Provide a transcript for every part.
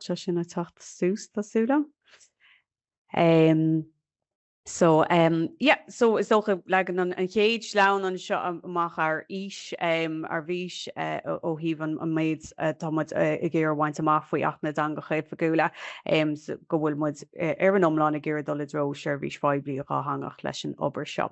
seo sin na techt sús tásúla. So is ook like an chéad lean an seo amach ar ís ar bhís ó híh an méid táid i ggéar bhaint amach faoi ach na dan go chéad fagúla go bhfuil mud ar an omláin i ggéir dul dro Sheirbhísí Poiblí Gaeilge leis an obair seo.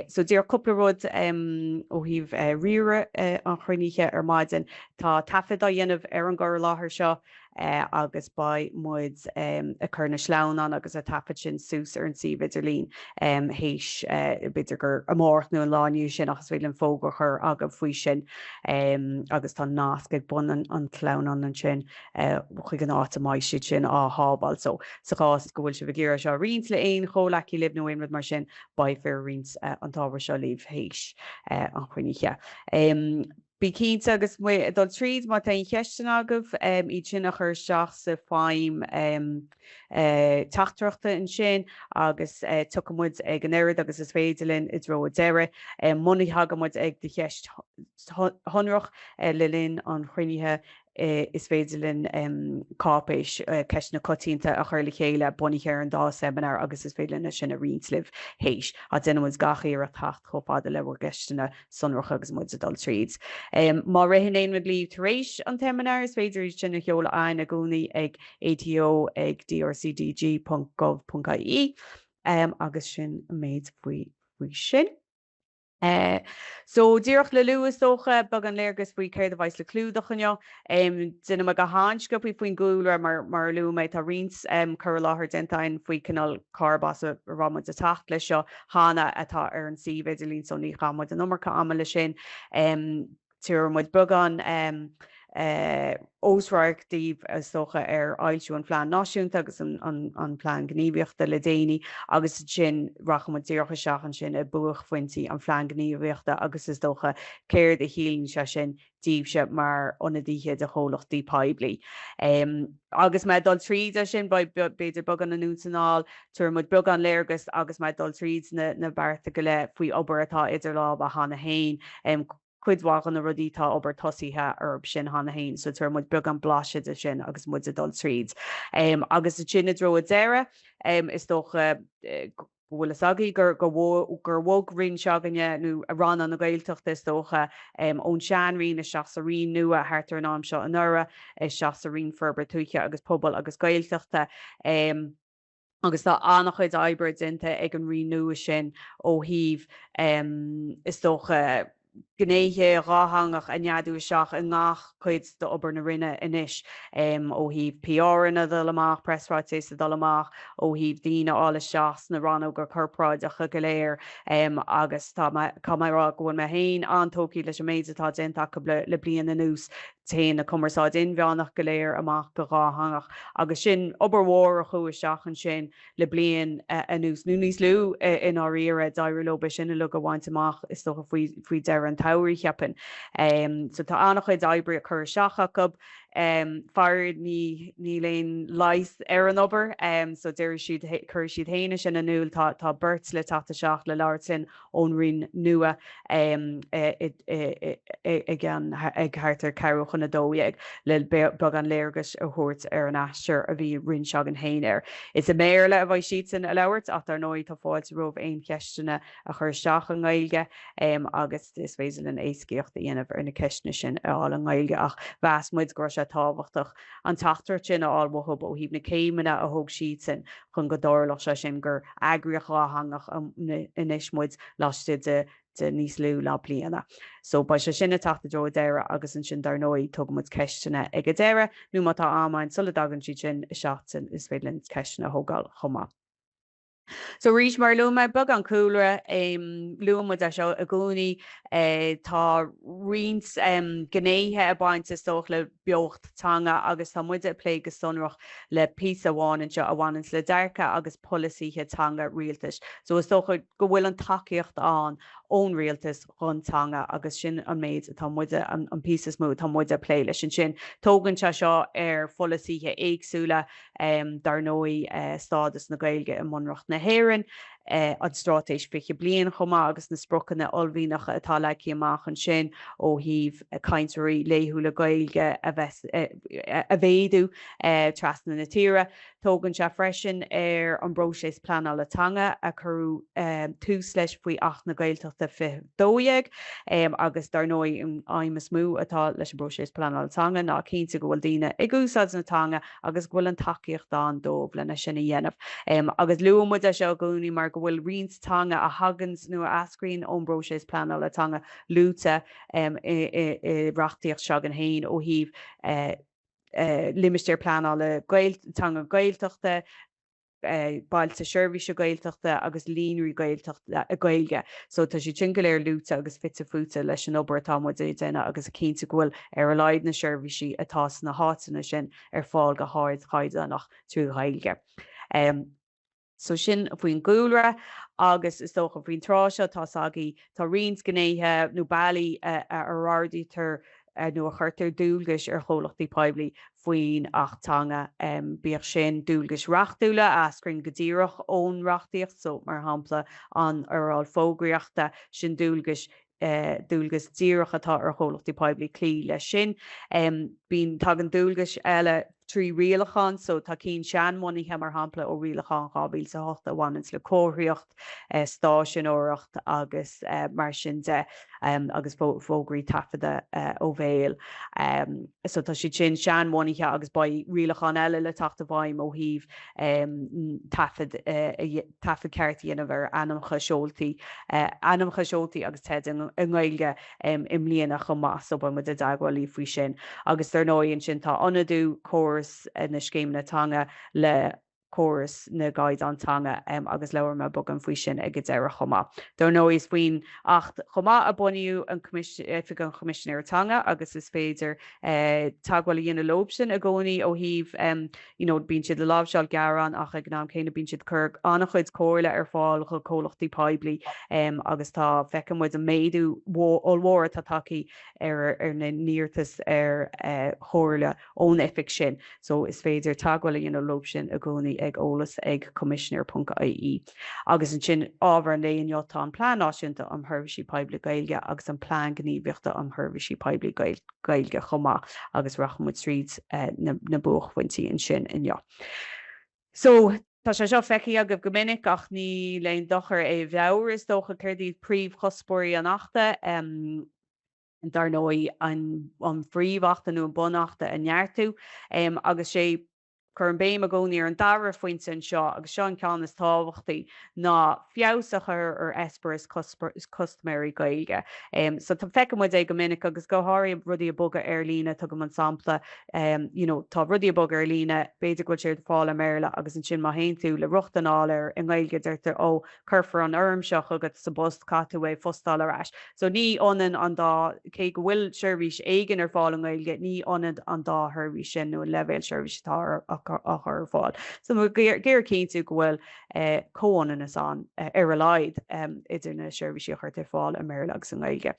So dear couple rud ó híh rire an chruiníthe ar maidin tá tafid a dhéanamh ar an gur láthair seo agus ba muid a chuna sláán agus a tapid sin sús ar an si beidir lín héis beidir gur amórth nó an lániu sin agus bhfuil an fógur chur agam faoi sin agus tá náca bun an clán an sin chuig an áta mai siad sin á hábal so saás go bhfuil se bh géir seo rins le aon cholaí lib nó éimrad mar sin ba fear rins an táhar seo líomh héis an chuoiníthe. Bí cínta agus dul tríd má ta cheisten agah iad sin a chur seach sa fáim tachtreachta in sin agus tuchamuid ag an airad agus is féidirlinn i dro a deire munaí hagamuid ag de cheist honrach le linn an chuoiníthe is féidirlinn cápéis ceis na cotínta a chuir le chéile bunaí chéar an dá seminar agus is féidirlinn sin a rinsliv héis a denmuid gachaí ar a tacht chopáda le bhar geistena sonrach agus muid a dul tríd. Má réhin éon me líomh taréis an seminar is féidir sin na cheola ain a gúnaí ag ATO ag drcdg.gov.ie agus sin méid faoi sin. So díoch le luas dócha bag an léirgus faoi céir a bhaith le clúdachanne duine me go háinscop í faoin gúla mar lu méid tá rins chur láthair dentain faoi canal carbas a ramid a tacht lei seo hána atá ar an si beidir lín son ní chamid an numarcha amala sin tuair muid bugan ósráirtíh socha ar ailisiú an plán náisiúnta agus an plán Gníomhaíochta le déine agus sin racham ddíorcha seachan sin a buach foiintí an plán Gníomhaíochta agus is dócha céir a hílinn se sin díobse mar onadíthe de chomhlachtaí Poiblí. Agus me dul tríd sin beidir bugan an útanáil tuair mud bugan léirgus agus me dul tríd na barta go le faoi obair atá idir lá a hána hain cuidhágan na rudítá obair tosíthe arb sin hána hain, so tuair mud bug an blaisiid a sin agus mud a dul tríd. Agus a sin dro a deire is dócha bhfuil agaí gur bhóg rin seaganne nó a ran an na Gaelteachta is dócha ón seanrín is seach sa rion nua thtar an am seo an nura is seach sa rion ferber tuiche agus pobl agus Gaelteachta agus tá annach chuid oibre dinta ag an rion nua sin ó híh is dócha gnéithe ráthangach a neadú seach a ngach chuid do obair na rinne inis ó híh PR-na dul amach, pressráitéis a dul amach ó híh daoine ála seach na ranó gur churpráid a chu go léir agus tá caimrá gohfuil me hain antóí leis méid atá dénta le blian na nús té na cumarsáid inmheánach go léir amach go ráthangach agus sin obairmhór a chuaigh seachan sin le blian a nús nó níos lú in áíire dair lobe sin le go bhaint amach is do faoi deire an tairí cheapan. So tá annach chuid oibre a chur seacha go fear ní léon leis ar an obair so deir siad chur siad héine sin anúil tá burt le tata seach le leir sin ón rion nua ag hátar ceirúchan na dóigh le bag an léirgus a thuirt ar an aisteir a bhí rinn seag an héanaar. Is a méle a bhaid siad sin a leirt ach ar nóid tá fáilte roh aon ceistena a chur seach an Gaeilge agus is féidir an éascíocht a dhéanamh ar na ceistena sin áil an Gaeilge ach bheas muid go se táhachtach an tatar sin ábhthb ó híb na céimena a thug siad sin chun go dárlach se sin gur agrioch ráthangach inis muid láiste de níos lú lá bliana. So ba se sinna tata dro deire agus an sin darnóí tugmid ceistena ag a deire nó má tá amáin sulla dagan si sin seachtain is féidirlinn ceistena thógáil chomá. So rís mar lu me bug an coolla luam a seo a gúnaí tá rins gnéithe a baint is tóch le beochttanga agus tá muide lé go sonrach le pí amháin seo a bhhaint le deircha agus polisíthe tanga rialtas. So is tócha go bhfuil an takeíocht an ón rialtas chuntanga agus sin an méid tá muide an pí smú tá muide lé leis sin tógann se seo ar folasíthe éagsúla darnóí stádas na Gaeilge i mionreacht na héireann an strátéis fiche blian chomá agus na sprochanna olbhínach atá le amach an sin ó híh caiinteí léthúla Gaeilge a bhéadú trasna na tíre. Tógann se freisin ar an bróséis pleanálatanga a churú tús leis faoi ach na Gaeltachta fidóag agus dar nói an aimime smú atá leis an bróséis pleanálatanga ná cinnte go bhfuil daoine ag úsáid natanga agus bhfuil an takeíocht dá an dómh lena sinna dhéanamh. Agus luúmid a seo gúnaí mar go bhfuil rionstanga a hagans nu a ascrín ón bróséis pleanálatanga lúta i reachtaíocht seag an hain ó híh limisteir pleanála tanga Gaeltachta, bailte Sheirbhísí Gaelgeachta agus líonraí Gaeilge. So tá sé tin go léir lúta agus fitte futa leis an obair támuid déine agus a cinnte ghfuil ar a leid na Sheirbhísí atá na hátainna sin ar fáil go háid chaidánach trú Gaeilge. So sin faoin gúra agus is tócha faoin tráseo tá sagaí tá rions gnéithe nó bailí arrádaítar nó a chuirtar dúlgas ar chomhlachtaí Poiblí faoin achtanga bíoh sin dúlgas reachtúla ascrin go dtíreach ón reachtaíocht so mar hampla an aráil fógraíochta sin dúlgas díreach atá ar chomhlachtaí Poiblí clí le sin. Bín tag an dúlgas eile trí rialachan, so tá cín sean moníthe mar hampla ó rialachan chábíl sa hochta bhaint le cóthraíocht, stáisiún óireacht agus mar sin de agus fógraí tafada ó bhéal. So tá si sin sean moníthe agus ba rialachan eile le tata bhaim ó híh tafad ceirtaí ana bhar anamcha seoltaí agus tead an Gaeilge im líana chumá so ba mu a dagháilí faoi sin. Agus ar nóíonn sin tá anadú córas na scéimnatanga le chóras na gaiidantanga agus leabhar me bogan faoi sin ag deire chomá. Dar nó is faoin acht chomá a buíú an commissionéirtanga agus is féidir taghfuil dhéana lob sin a gcónaí ó híh bín siad le lábhseáil gearán ach ag ná céine bín siad chur annach chuid cóirla ar fáil go chomhlachtaí Poiblí agus tá feicimid a méadú óhmhór tá takeí ar na níortas ar chóirla ón efic sin. So is féidir taghfuil dhéana lob sin a gcónaí ag ólas ag commissionéir.ie. Agus an sin ábhar an léon jota an plán náisiúnta an Sheirbhísí Poiblí Gaeilge agus an plán gníomhaíochta an Sheirbhísí Poiblí Gaeilge chomá agus rachmid tríd na buachhaintí an sin inniu. So tá sé seo feici agah go minic ach ní leon dochar é bheabhar is dócha chuirdí príomh chospóirí an achta dar nói an phríomhachta nó an bunachta a neartú agus sé chur an béim a gcónaí ar an dara faointe an seo agus seo an ceann is tábhachtaí ná fiabhsach ar esperas customary Gaeilge. So tá feicimid é go minic agus go háirí rudí a boga ar lína tu go an sampla tá rudí a boga ar lína beidir go séir fáil méile agus an sin má haon tú le ruchtanáil ar an Gaeilge deirtar ó churfar an ormseach agus sa bust catú é fostáil arás. So ní onan an dá cé go bhfuil Sheirbhís éigen ar fáil an Gaeilge ní onad an dá Sheirbhís sin nó levéil Sheirbhís tá a chur fáil. So géir cinnte go bhfuil cóanan is an ar a leid idir na Sheirbhísí chuirt ar fáil a méile agus an Gaeilge.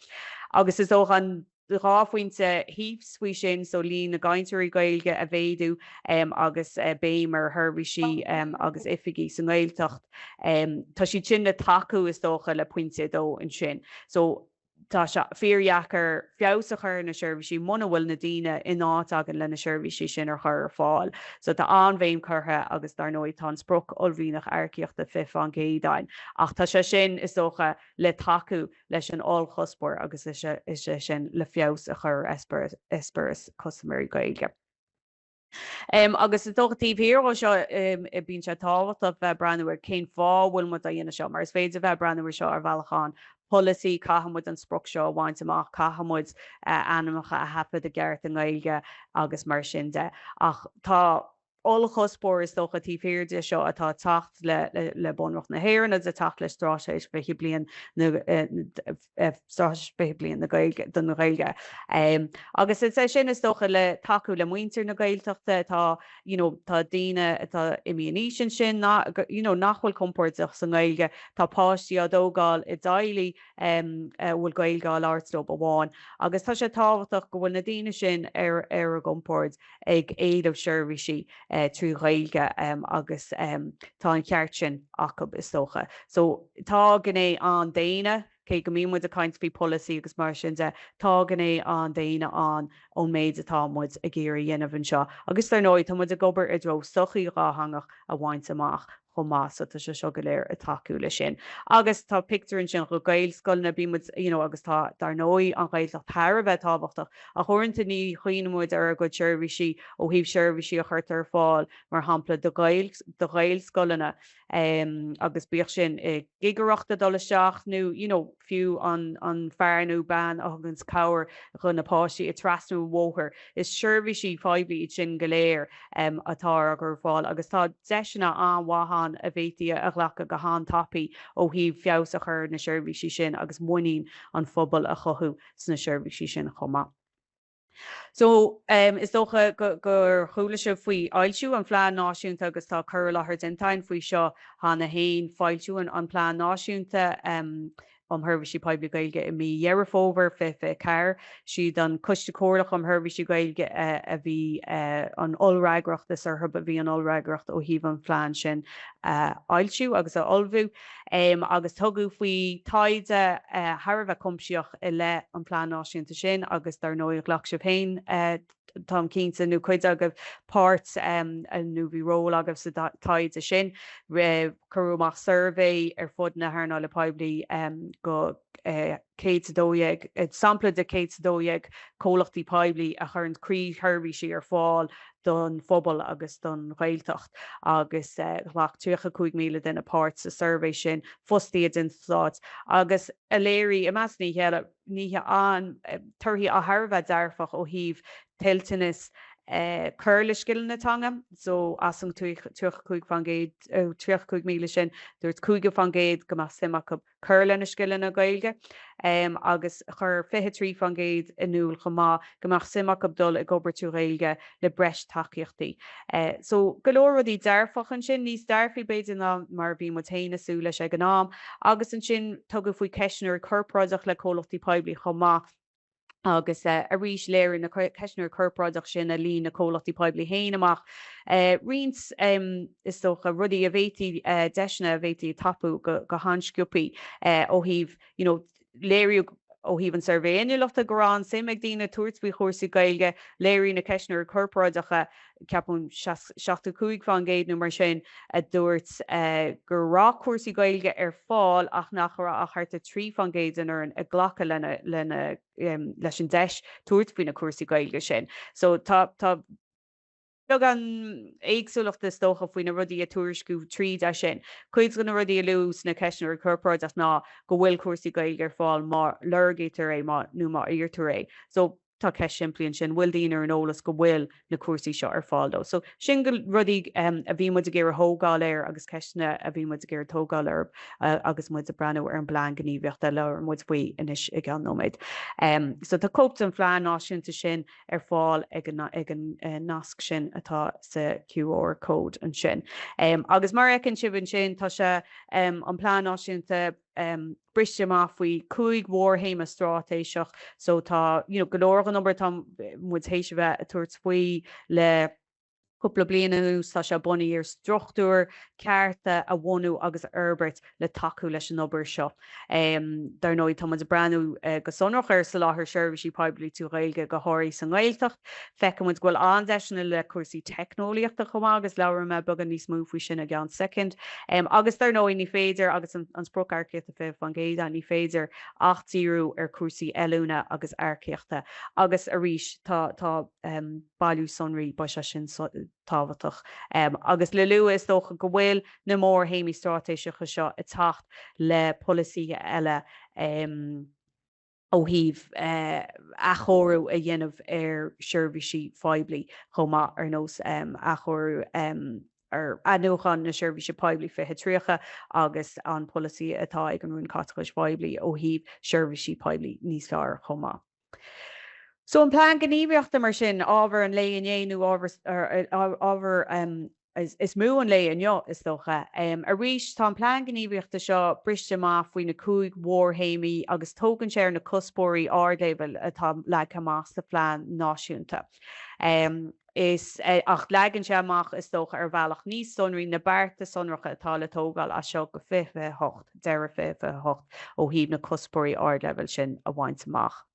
Agus is ó an ráfuointe híomh faoi sin so líon na gaiinteoirí Gaeilge a bhéadú agus béim ar Sheirbhísí agus ifigí san Gaeltacht. Tá si sin na taú is dócha le puinte dó an sin. So tá se fíorheachar fiabhsachar na Sheirbhísí muna bhfuil na daoine in áit agan le na Sheirbhísí sin ar chur fáil. So tá anbhéim chutha agus dar nóid tá spruc olbhínach airceochta fif an géadáin. Ach tá se sin is dócha le taú leis an áilchospóir agus is sin le fiabhsachar esperas customary Gaeilge. Agus is dóchatíh hir ó seo bín se táhacht a bheith breanúir cén fáhfuil mu a dhéana seo, mar is féidir a bheith breanúir seo ar bhealachán policy cahamud an spruc seo bhaint amach cahamud anamacha a hapad a gceart an Gaeilge agus mar sin de. Ach tá ólachospóir is dóchatí féirde seo atá tacht le bunracht na hhéireanna a tacht le stráis Sheirbhísí Blian na Gaeilge. Agus is sin is dócha le taú le muintir na Gaeltachta tá daoine tá imíonísin sin nachhfuil compórtach san Gaeilge tá páistí a dógáil i dailí bhfuil Gaeilgáil áirtó bháin. Agus tá sé táhachtach go bhfuil na daoine sin ar a gompórt ag éadmh Sheirbhísí trí Gaeilge agus tá an ceart sin acu is socha. So tá gné an daine cé go mímuid a caiint bhí policy agus mar sin de tá gné an daine an ón méid atámuid a géirí dhéanamh an seo. Agus tar nóid tá muid a gobar i dro sochaí ráthangach a bhaint amach chomá so tá se seo go léir a takeú le sin. Agus tá picture sin go gail scoilna bímuid agus tá dar nói an gailach tharbheith tábhachtach a thuirnta ní chuoinmuid ar go Sheirbhísí ó híh Sheirbhísí a chuirt ar fáil mar hampla do gail scoilna agus bíoh sin gigareachta dolisteach nó fiú an fearnú ban agus cabhar chun napáistí i trasnú mhóthir is Sheirbhísí Poiblí sin go léir atá gur fáil agus tá deisina an wahan a bhétí a ghlacha go há tapaí ó híh feabhas a chur na Sheirbhísí sin agus muoín an phobal a chothú sna Sheirbhísí sin chomá. So is dócha gur chuúla se faoi ailsiú an phlean náisiúnta agus tá chur láthair dentáin faoi seo hána haon fáilsiú an phlean náisiúnta Sheirbhísí Poiblí Gaeilge i mí dhearafóver fe cair siad an cuiste cóirlach Sheirbhísí Gaeilge a bhí an olraigeachtas ar thub a bhí an olraigeacht ó híh an phlean sin ailsiú agus a olbhú agus tugadh faoi taide Tharbheith cumpseach i le an phlean náisiúnta sin agus dar nó ghlach se féin Tom Keynta nó chuid agah páirt nó bhí ról agah sa taide sin chuúach survey ar fud na Thárna le Poiblí go céadóag sampla de céadóag cólachtaí Poiblí a chur an crí Sheirbhísí ar fáil don phobal agus don Gaeltacht agus ghlach 35 míle den apát sa survey sin fustaí den thoughts agus a léirí i meas níthe an turthaí a Tharbheith dearfach ó híh tiltanas curle skillnatanga so as an 35 míle sin dúirt 20 fan géad go simach curle na skillna Gaeilge agus chur 23 fan géad inúil chomá goach simach dul i gobertú Gaeilge le breis takeíochtaí. So golóradí dearfachan sin níos dearfaí beidir ná mar bhí mo taine sú leis ag an nám agus an sin tugad faoi ceisneir curpráideach le cólachtaí Poiblí chomá agus a rís léir na ceisneir curpráideach sin a lín na cólachtaí Poiblí héin amach. Rins is socha rudí a bhétí deisna a bhétí tapú go hansciúpaí ó híh léirú ó híh an survéine lechta gorán sim ag dtína tuairt chósaí Gaeilge léirí na ceisneir curpráideacha ceapún 65 fan géad nó mar sin a dúirt gur rá cuasaí Gaeilge ar fáil ach nach a charta 3 fan géad an a ghlacha lena leis an deis tuairt faoin na cuasaí Gaeilge sin. So tá Beg an éagsúlacht tócha faoin na rudí a tuairiscú tríd a sin. Cuid go na rudí a lús na ceisneir curpráideach ná go bhfuil cuasaí Gaeilge ar fáil mar lurgétar é nó mar iartar é. So tá ceis simplíonn sin bhfuil daoine an ólas go bhfuil na cuasaí seo ar fáildó. So sin go rudí a bhí muid a ggéir thógáil air agus ceisna a bhí muid a ggéir tógáil ar agus muid a breanú ar an Bplean Gníomhaíochta le ar muid faoi inis ag an nóméid. So tá cópt an phlean náisiúnta sin ar fáil ag an nasc sin atá sa QR code an sin. Agus mar ecinn sibhann sin tá se an phlean náisiúnta briste má faoi 5 mhórthaim a strátéiseach so tá golóir an number tá muid hééis bheith a tuairt faoi le cúpla bliana tá se bunaí ar struchtúr cearta a bhhanú agus Herbert le takeú leis an obair seo. Dar nóid tá muid a breanú go sonrach ar sa láthair Sheirbhísí Poiblí tú Gaeilge go háirí san Gaeltacht feice muid ghfuil andeisina le cuasaí technoliaachta chomá agus leabhar me beagán níos mú faoi sin a gan second. Agus dar nóid ní féidir agus an spróc airceachta feh fan géad a ní féidir 8-0 ar cuasaí eilúna agus airceachta agus a ríis tá bailú sonraí ba se sin táhaach. Agus le luas dócha go bhfuil na mór héimi strátéiseacha seo i tacht le policy eile ó híh a chóirú a dhéanamh ar Sheirbhísí Poiblí chomá ar nós a chóirú ar anúchan na Sheirbhísí Poiblí fithe tríocha agus an policy atá ag an Roinn Caitghis Poiblí ó híh Sheirbhísí Poiblí níos fearr chomá. So an Bplean Gníomhaíochta mar sin ábhar an léon éanú ábhar is mú an léon is dócha. A ríis tá an Bplean Gníomhaíochta seo briste má faoin na 5 mhórthaimí agus tógann sé ar na cuspóirí ardléibhil atá le amach sa phlean náisiúnta. is ach legan sé amach is tócha ar bhealach níos sonraí na bearta sonracha atá le tógáil a seo go fife hocht, deire fife hocht ó híb na cuspóirí ard level sin a bhaint amach.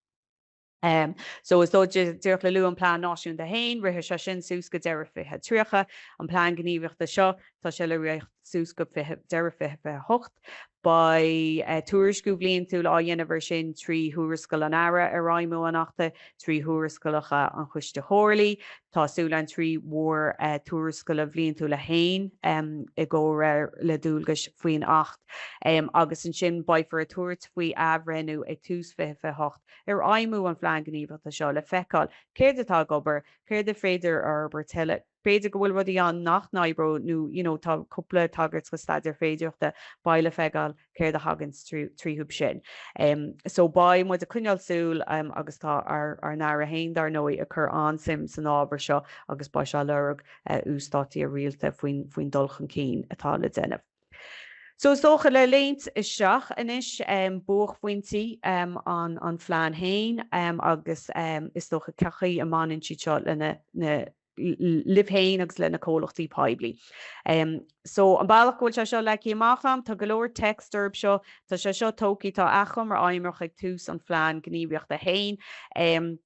So is dó dúirt le luú an plán náisiún de hain, rithe se sin sús go deire fithe tríocha, an plán gníomhaíochta seo tá se le riocht sús go deire fife hocht. Ba túairisciú blion tú á dhéanamhar sin trí thuairiscail an ara ar Seimineáireachta, trí thuairiscailecha an chuiste Chorlaí, tásúla an trí mhór túairiscail a bblion tú le hain i ggóir le dúlgas faoin 8. Agus an sin baithfar a túirt faoi abhrenú ag tús fife hocht ar aimimú an phlean gníomhaíochta seo le feiceáil, céir atá gobar, céir de féidir ar tuile. Féidir go bhfuil rudí an nach naibro nó tá cúpla tagart go staidir féidireachta baile feáil céir a hagans tríthúb sin. So ba mu a cuineal súil agus tá ar náir a hain dar nóí a chur ansim san ábhar seo agus ba se lerug úsátaí a rialta faoin dulchan cín atá le déanamh. So is dócha le léint is seach inis buach foiointí an phlean hain agus is dócha cechaí a manin si seo na libhéin agus le na chomhlachtaí Poiblí. So an bailach bhfuil se seo le amacham, tá go leor texturb seo, tá se seo tócaí tá acham ar aimimreach ag tús an phlean gníomhaíochta hain.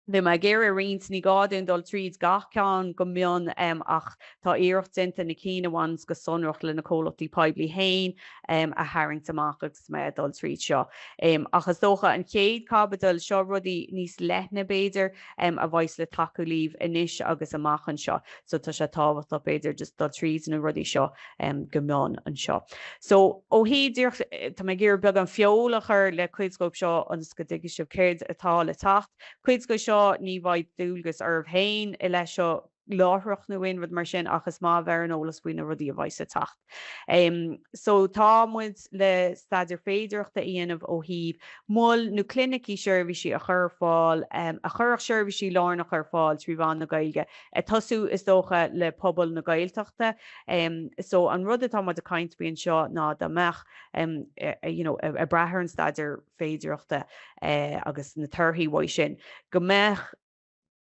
Le mai géir a rins ní gáún dul tríd gachán go mion ach tá éirecht dinta na cíineháins go sonrach le na chomhlachtaí Poiblí hain a haing amach agus me dul tríd seo. Achas dócha an chéad cabbadal seo rudí níos lethna béidir a bhaith le takeú líomh inis agus amachchan seo. So tá sé táhacht a béidir just dul tríd na rudí seo go mion an seo. So ó híidir tá mé gur beag an feolachar le cuidscope seo an go dtí sibh céir atá le tacht. Cuidsco seo ní bhaid dúlgus arbh hain I leis seo láthreach na bhain rud mar sin achas má bhar an ólas bhuina rudí a bhaith sa tacht. So tá muid le staidir féidireachta íanamh ó híb mul nó clinicí Sheirbhísí a chur fáil a churach Sheirbhísí lárnach ar fáil trí bhain na Gaeilge. Tosú is dócha le pobl na Gaeltachta. So an rud atá a caint bíon seo ná de meach a brethir an staidir féidireachta agus na turthaí bhaid sin. Go mbeadh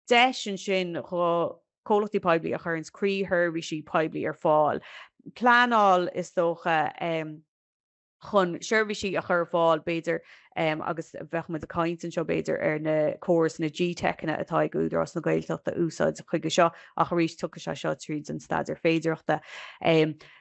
deis an sin chomhlachtaí Poiblí a chur Sheirbhísí Poiblí ar fáil. Plánáil is dócha chun Sheirbhísí a chur fáil béidir agus bheith mu a caint an seo béidir ar na córas na G-Techna atá ag údar as na Gaeltachta úsáid chuige seo a choéis tucha se seo tríd an staidir féidireachta.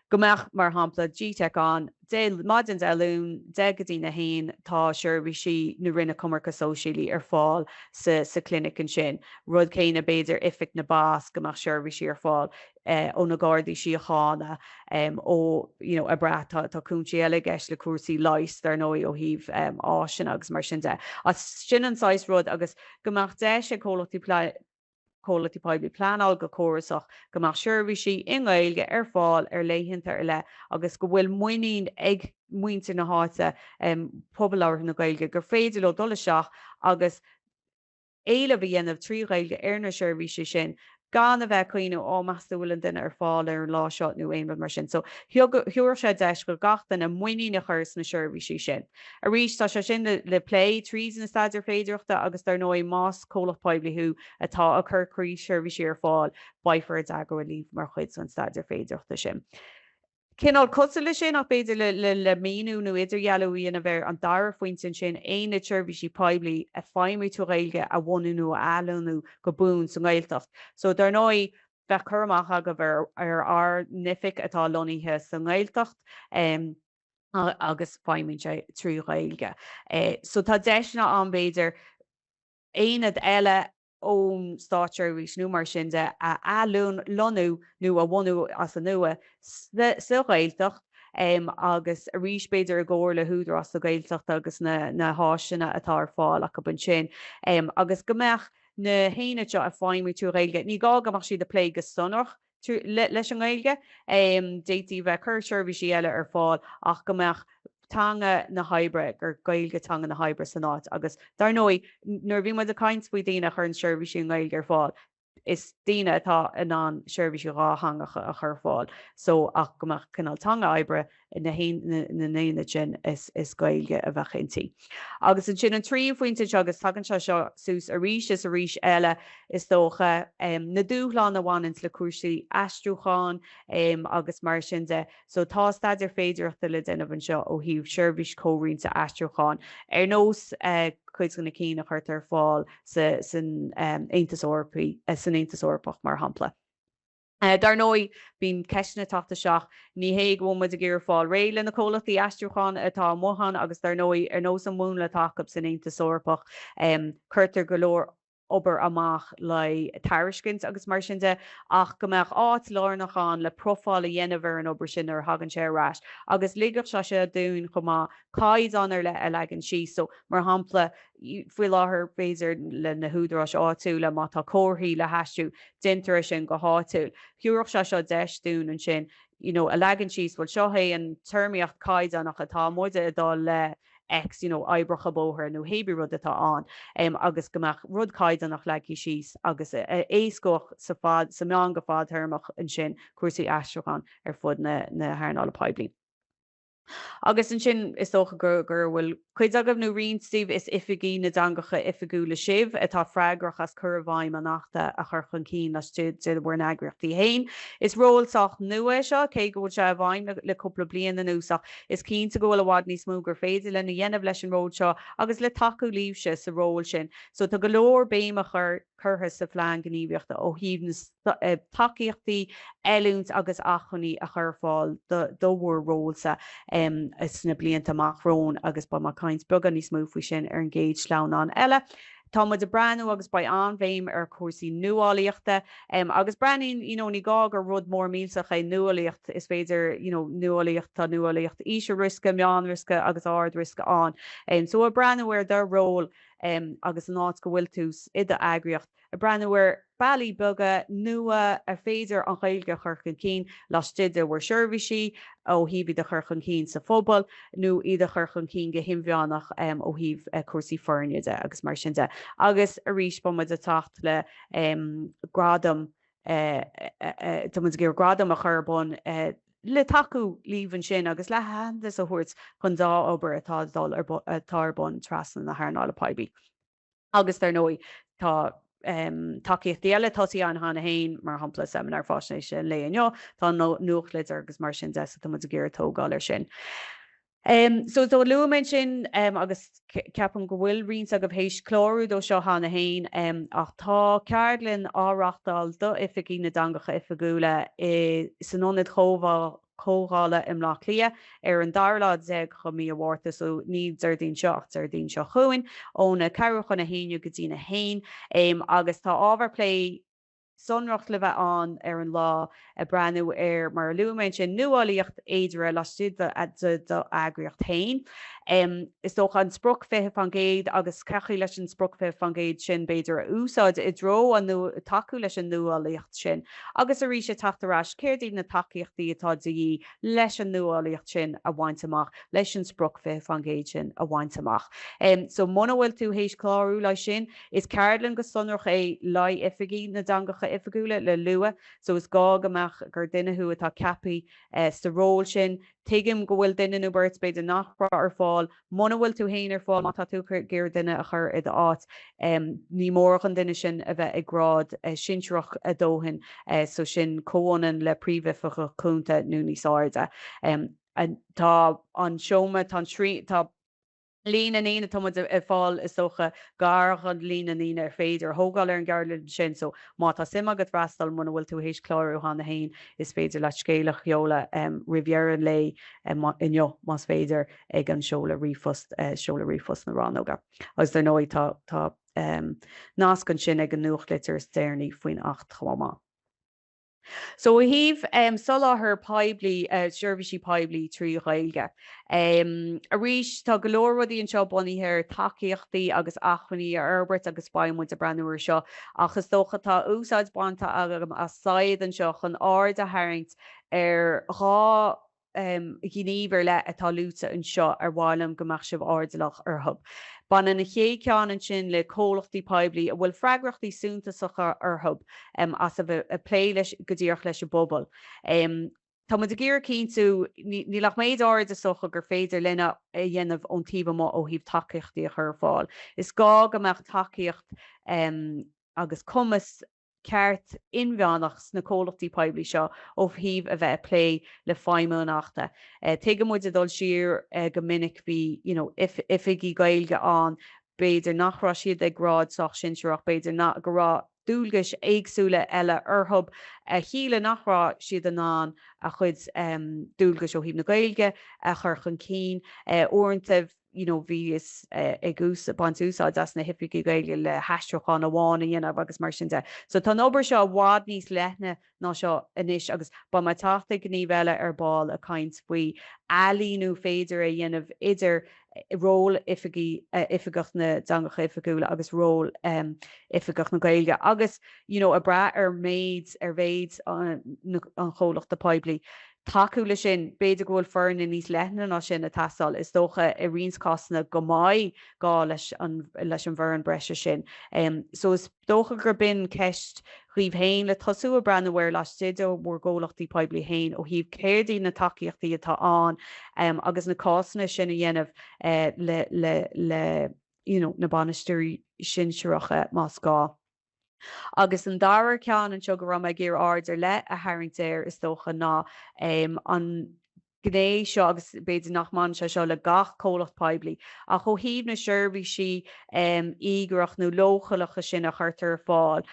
Go mbeadh mar hampla G-Tech an maidin eún de go dtí na hain tá Sheirbhísí na rinne cumarcha sóisialí ar fáil sa clinic an sin. Rud céine béidir ific na bás go mbeadh Sheirbhísí ar fáil ó na Gardaí sí a chána ó a brat tá cúntí eile gceist le cuasaí leis dar nóí ó híh áisin agus mar sin de. Sin an 6 rud agus go mbeadh de sé chomhlachtaí Poiblí plánál go chorasach go mbeadh Sheirbhísí in Gaeilge ar fáil ar léithinte ar le agus go bhfuil muoín ag muointe na háite pobl áir na Gaeilge gur féidir le dul seach agus éile bhí dhéanamh trí Gaeilge ar na Sheirbhísí sin gan a bheith chuoinú ó measta bhfuil an duine ar fáil ar an lá seo nó aon mar sin. So thuair sé deis go gachtain na muoí na churs na Sheirbhísí sin. A rís tá se sin le play tríd na staidir féidireachta agus tar nói más chomhlach Poibliú atá a chur chuí Sheirbhísí ar fáil baithfar a dagra líomh mar chuid san staidir féidireachta sin. Cinál cosa le sin ach beidir le míú nó idirghealú a bheith an dar faointin sin éana Sheirbhísí Poiblí a feimú tú Gaeilge a bhhaú a eanú go bún san Gaeltacht. So dar nói bheith chumach a go bhar ar nific atá loníthe san Gaeltacht agus feimún sé trí Gaeilge. So tá deisna an beidir éad eile ón Stát Sheirbhís nó mar sin de a ealún lonú nó a bhhaú as an nua sa Gaeltacht agus a rís beidir a ggóir le húdar as a Gaeltacht agus na háisina atá ar fáil a go bun sin. Agus go mbeadh na héine seo a feimú tú Gaeilge. Ní gá amach siad a plé go sonach leis an Gaeilge. Déití bheith chur Sheirbhísí eile ar fáil ach go mbeadh tanga na Haibbre gur Gaeilge tanga na Haibbre san áit agus dar nói nuair bhí mu a caint faoi daoine chur an Sheirbhísí an Gaeilge ar fáil. is daine atá in an Sheirbhísí ráthangach a chur fáil, so ach gomach cináltanga oibre na naine sin is Gaeilge a bheith intí. Agus an sin an trí faointe agus tagann seo sús a ríis is a ríis eile is dócha na dúchláán amháin le cuasaí aistriúcháin agus mar sin de, so tá staidir féidireachta le déanamh an seo ó híomh Sheirbhís cóirínta aistriúcháin nós chuid gona cí nach chuirt ar fáil san Aontas Eorpach mar hampla. Dar nói bín ceisna tata seach ní héag bhfuid a gur fáil réile na cólachtaí aistriúcháin atá mthan agus dar nói ar nó an múna takeab san Aontas Eorpach chuirtar go leor obair amach le tairiscint agus mar sin de ach gombeach áit lárnachán le profáil a dhéanamh an obair sin ar hagann sé ráis agus ligach se dún chumá caiid anar le a legan sí, so mar hampla fuil láthair féidir le na húdarrás áitiúil le má tá cóthaí le heistú dintar sin go háitiúil. Thiúrach se deis dún an sin, a legan síos bhfuil seo é an termíocht caiid annach atá muide adá le ex oibrecha bóthir nó hébí rud atá an agus gomach rud caiideannach leigi síos agus éascoch sa meán go fád thermach an sin cuasaí aistriúcháin ar fud na Reáchtáil Poiblí. Agus an sin is socha gur bhfuil chuid agam nó rion Steve is ifigí na dangacha ifigú le sibh atá freigrach as chur bhaim an nachta a churchan cín as de bhar agrachtaí hain. Is rólsach nua seo cé go se bhaim le cúpla blian na núsach is cínta go bhfuil bhád níos mó gur féidir le na dhéanamh leis an ród seo agus le taú líomhse sa ról sin. So tá go leor béime churtha sa phlean Gníomhaíochta ó híomh takeíochtaí eilúnt agus achoní a chur fáil do bhór rólsa is na blianta amach Roinn agus ba má caint beagán níos mó faoi sin ar an géid sleánán eile. Tá muid a breanú agus ba anbhéim ar cuasaí nuálaíochta agus breanín ní gá gur rud mór mílsach é nuálaíocht is féidir nuálaíocht tá nuálaíocht ise risca meán risca agus ard risca an. So a breanú ar dar ról agus an áit go bhfuil tús iad a agriocht a breanú ar bailí buga nua ar féidir an Gaeilge churchan cín las stiidir bhar Sheirbhísí ó híomh de churchan cín sa phobal nó iad a churchan cín go himbheánach ó híomh cuasaí foirneide agus mar sin de. Agus a ríis ba muid a tacht le gradam tá muid gur gradam a churbun le taú líomhann sin agus le handas a thuirt chun dá obair atá dul ar tarbun trasan na Reáchtáil Poiblí. Agus ar nói tá takeíocht eile tosaí an hána hain mar hampla Seimineáir Faisnéise léoneo tá nuachliid agus mar sin de tá muid a gur tógáil ar sin. So dó luúmin sin agus ceapan go bhfuil rion a go bhééis chlárú dó seo hána hain ach tá ceardlinn áreachtáil do ifigí na dangacha ifigúla sanionad cógála im lách lia ar an darlád zeag chu mí bhharrta so ní dardín seo chuin óna ceirchan na hainú go dtí na hain agus tá ábharplay sonracht le bheith an ar an lá a breanú ar mar luúméin sin nuálaíocht éidir le stiúda do agriocht hain. Is dócha an spruc fithe fan géad agus cechaí leis an spruc fithe fan géad sin beidir a úsáid I dro an taú leis an nuálaíocht sin. Agus a rí sé tatarrás céirdí na takeíochtaí atá daí leis an nuálaíocht sin a bhaint amach leis an spruc fithe fan géad sin a bhaint amach. So mna bhfuil tú hééis chlárú lei sin is ceardlann go sonrach é le ifigí na dangacha ifigúla le lua, so is gá amach gur duine thu atá cepaí sa ról sin tuigim go bhfuil duine nó beirt beidir nachra ar fáil, mna bhfuil tú héin ar fáil má tá tú gur duine a chur iad áit ní mór an duine sin a bheith ag grád sinseach a dóhin so sin cóhanan le príomhifacha cúnta nó níos áirde. Tá an seoma tá lína nína tá a fáil is socha garchan lína nína ar féidir thógáil ar an gearlann sin so má tá sim agad freastal muna bhfuil tú hééis chlárú hána hain is féidir le scéalach cheola riviera lei inneo más féidir ag an seola rífust na ránóga. Agus ar nói tá nácan sin ag an nuachlitir stairní faoin 8 chomá. So híh suláthair Poiblí Sheirbhísí Poiblí trí Gaeilge. A ríis tá go leor rudaí an seo bunaithe takeíochtaí agus achhaní ar Herbert agus baimmuid a breanúir seo agus dócha tá úsáid bainta agam a said an seo chun áard a haingt ar gníomhar le atá lúta an seo ar bhálam gomach sibh ardalach ar thub. Ban na ché ceán an sin le chomhlachtaí poiblí a bhfuil freagrachtaí súntasacha orthb as a lé leis go dtíoch leis a bobbal. Tá mu a ggéir cínú ní lech méid áir a socha gur féidir lena a dhéanamh ón tíomh má ó híh takeíochtaí a chur fáil. Is gá go meach takeíocht agus cumas ceart inmheánach sna chomhlachtaí poiblí seo ó híh a bheith lé le Seimineáireachta. Tuige muid a dul siar go minic bhí ifigí Gaeilge an beidir nachrá siad ag grád soch sinseach beidir nach gorá dúlgas éagsúla eile orthb a chiile nachrá siad an ná a chud dúlgas ó híh na Gaeilge a chur chun cín uaireantamh bhí is ag banúsá as na hifiigi Gaeilge le heisteachán a bháin a dhéanamh agus mar sin de. So tá obair seo bhád níos lethne ná seo inis agus ba mai tata gníomheile ar báil a caiint faoi ealaíonú féidir a dhéanamh idir ról ifigach na dangacha ifigúla agus ról ifigach na Gaeilge agus a bra ar méid ar bhéid an chomhlachta poiblí. Takeú le sin beidir gohfuil fearna níos lethna ná sin a tasáil is dócha i rionscasna go maiid gá leis an bhar an breise sin. So is dócha gur bin ceist chuomh hain le tosú a brandhhair leis stiidir mór ggólachtaí poiblí hain ó híh céirdaí na takeíochtaí atá an agus na cásanna sin a dhéanamh le na banistúí sinsearacha más gá. Agus an dara cean an seo go raibh ggéir áidir le a haingtéir is dócha ná an gné seo agus beidir nachman seo le gach chomhlacht poiblí a cho híomh na Sheirbhísí ígrach nó lóchalacha sin a chuirtar fáil.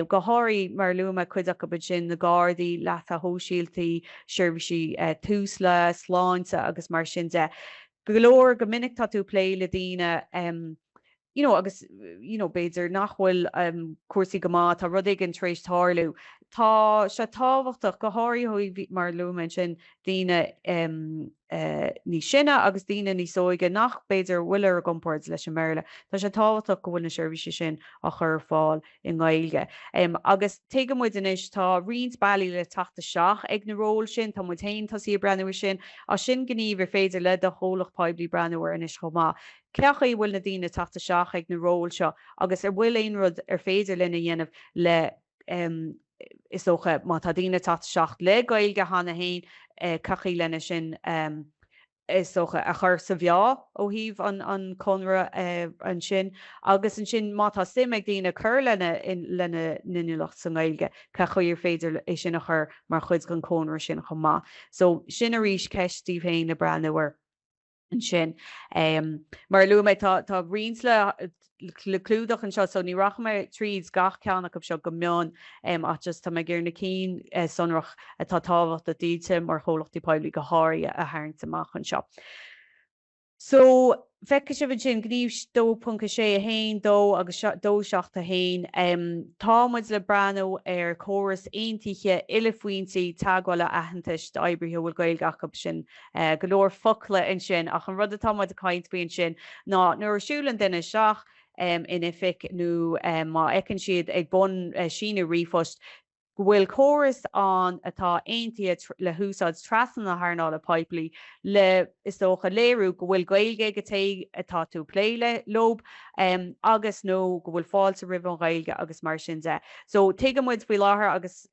Go háirí mar luúma chuideach go bud sin na Gardaí leat a hóisialtaí Sheirbhísí túsla, sláinte agus mar sin de. Go leor go minic tá tú lé le daoine agus beidir nachhfuil cuasaí go má tá rud ag an tréis tharlú. Tá se táhachtach go háirí mar luúman sin daoine ní sinne agus daoine ní sóige nach beidir bhfuilar a gompóir leis an méile. Tá sé táhachtach go bhfuil na Sheirbhísí sin a chur fáil in Gaeilge. Agus tuige muid inis tá rions bailí le tata seach ag na ról sin tá muid tain tá sí breanúir sin a sin gníomh ar féidir le a chomhlach poiblí breanúir inis chomá. Ceacha bhfuil na daoine tata seach ag na ról seo agus ar bhfuil aon rud ar féidir lena dhéanamh le is ócha má tá daoine tata seach le Gaeilge hána hain cachaí lena sin is socha a chur sa bheá ó híh an conra an sin agus an sin má tá sim ag daoine chur lena niniulacht san Gaeilge ce chuir féidir é sin a chur mar chuid gan conra sin chumá. So sin a ríis ceistíh féin na breanúir an sin. Mar luúméid tá rions le clúdach an seo so ní rachma tríd gach ceannach go seo go meán just tá gur na cín sonrach atá táhacht a díte mar chomhlachtaí poiblí go háirí a haingtamach an seo. So feice si bh sin gníomh 2.6 a hain dó agus 2.7 a hain támuid le breanú ar córas aontaithe ile faointí tágála aitheantais d'oibrithe bhfuil Gaeilge acu sin go leor focaile in sin ach an rud atá muid a caint faoin sin ná nuair siúlann duine seach in ific nó má ecann siad ag bun sína rifost bhfuil córas an atá aontaithe le húsáid trasan na thárnála poiblí le is dócha léirú go bhfuil Gaeilge go taobh atá tú pléile lob agus nó go bhfuil fáilte ribh an Gaeilge agus mar sin de. So tuige muid faoi láthair agus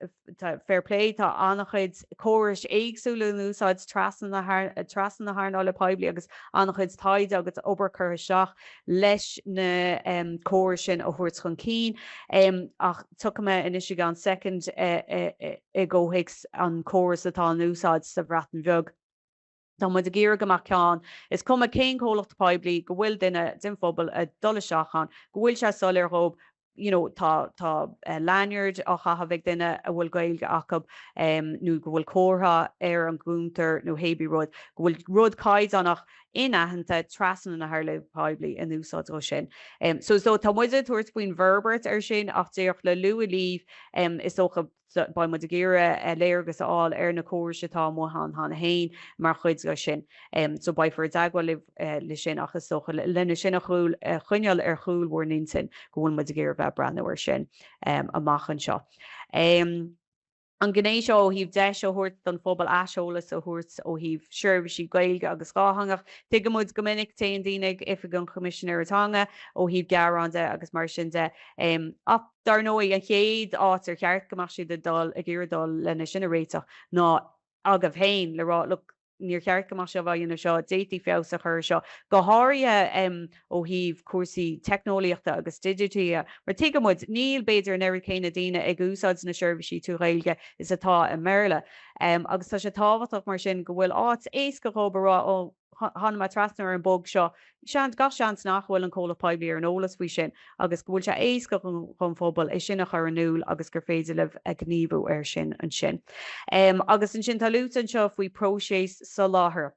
fair play tá annach chuid córas éagsúla úsáid trasan na thárnála poiblí agus annach chuid taid agus obair chur seach leis na córas sin ó thuirt chun cín ach tucha inis gan second i ggóhaigs an córas atá an úsáid sa bhreatan bheag. Tá muid a ggéar goach ceán is cum a cén chomhlachta poiblí go bhfuil duine dinfobal a dul seachán go bhfuil se solir rob tá lanyard a chahabh duine a bhfuil Gaeilge acu nó go bhfuil cótha ar an gúntar nó hébí rud go bhfuil rud caiid annach inaitheanta trasan na thar le poiblí in úsáid ó sin. So tá muide tuairt faoin verbert ar sin ach déoch le luú líh is ócha ba mu a ggéire léirgus áil ar na cóirse tá mhan hána hain mar chuid go sin. So ba for dagháil le sin achas socha lena sin chuúil chuineal ar chuúil mór nín sin go bhfuil mu a ggéir bheith breanúir sin amachchan seo. An gnééis seo ó híh de ó thuirt don fphobal eisiolalas ó thuirt ó híh Sheirbhísí Gaeilge agus gáthangach tuige muid go minic taon daoine if an commissioner atanga ó híh garránde agus mar sin de ach dar nói a chéad átar cheart go mar siad a dul a ggéirdul lena sinna réiteach ná agah féin le rá look níor cheart go mar se bhaine seo déití fésa chur seo go háirithe ó híh cuasaí technoliaachta agus digití mar tuige muid níl beidir neir céine daine ag úsáid na Sheirbhísí tú Gaeilge is atá i méle agus tá sé táhaach mar sin go bhfuil áit ééis go robará ó hanna trasnar an bog seo sean ga sean nachhfuil an chomhlach poiblí ar an ólas fao sin agus go bhfuil se ééis go chun fphobal is sinna chu anúil agus gur féidir leh ag gníomhú ar sin an sin. Agus an sin talútan seo faoi próséis sa láthair.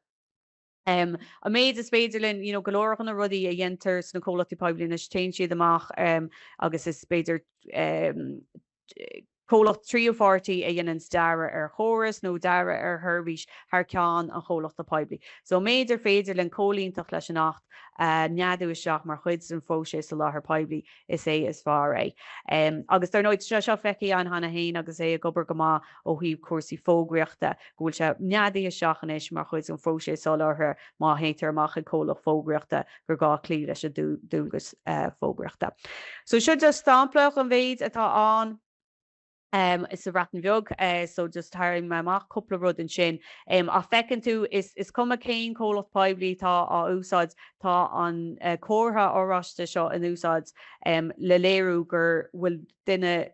A méid is féidirlinn golóirchan a rudí a dhéantar sna chomhlachtaí poiblí is téin siad amach agus is féidir chomhlacht tríomhpháirtí a dhéanann dara ar chóras nó dara ar thuirbhís thar ceann an chomhlachta poiblí. So méidir féidir len cólíntaach leis an nacht neadú isteach mar chuid an fóséis sa láthair poiblí is é is fearr é. Agus tar nóid seo feici an hana hain agus é a gobar go má ó híh cuasaí fógraíochta go bhfuil se neadaí isteach is mar chuid an fóséis sa láthair má hétar amach an chomhlach fógraíochta gur gá clí leis a dúgus fógraíochta. So siúd a stamplach an bhéid atá an is a ratan bheog so just thairm meach cúpla rud an sin a fecinn tú is cum a céin chomhlach poiblí tá á úsáid tá an cótha áráiste seo in úsáid le léirú gur bhfuil duine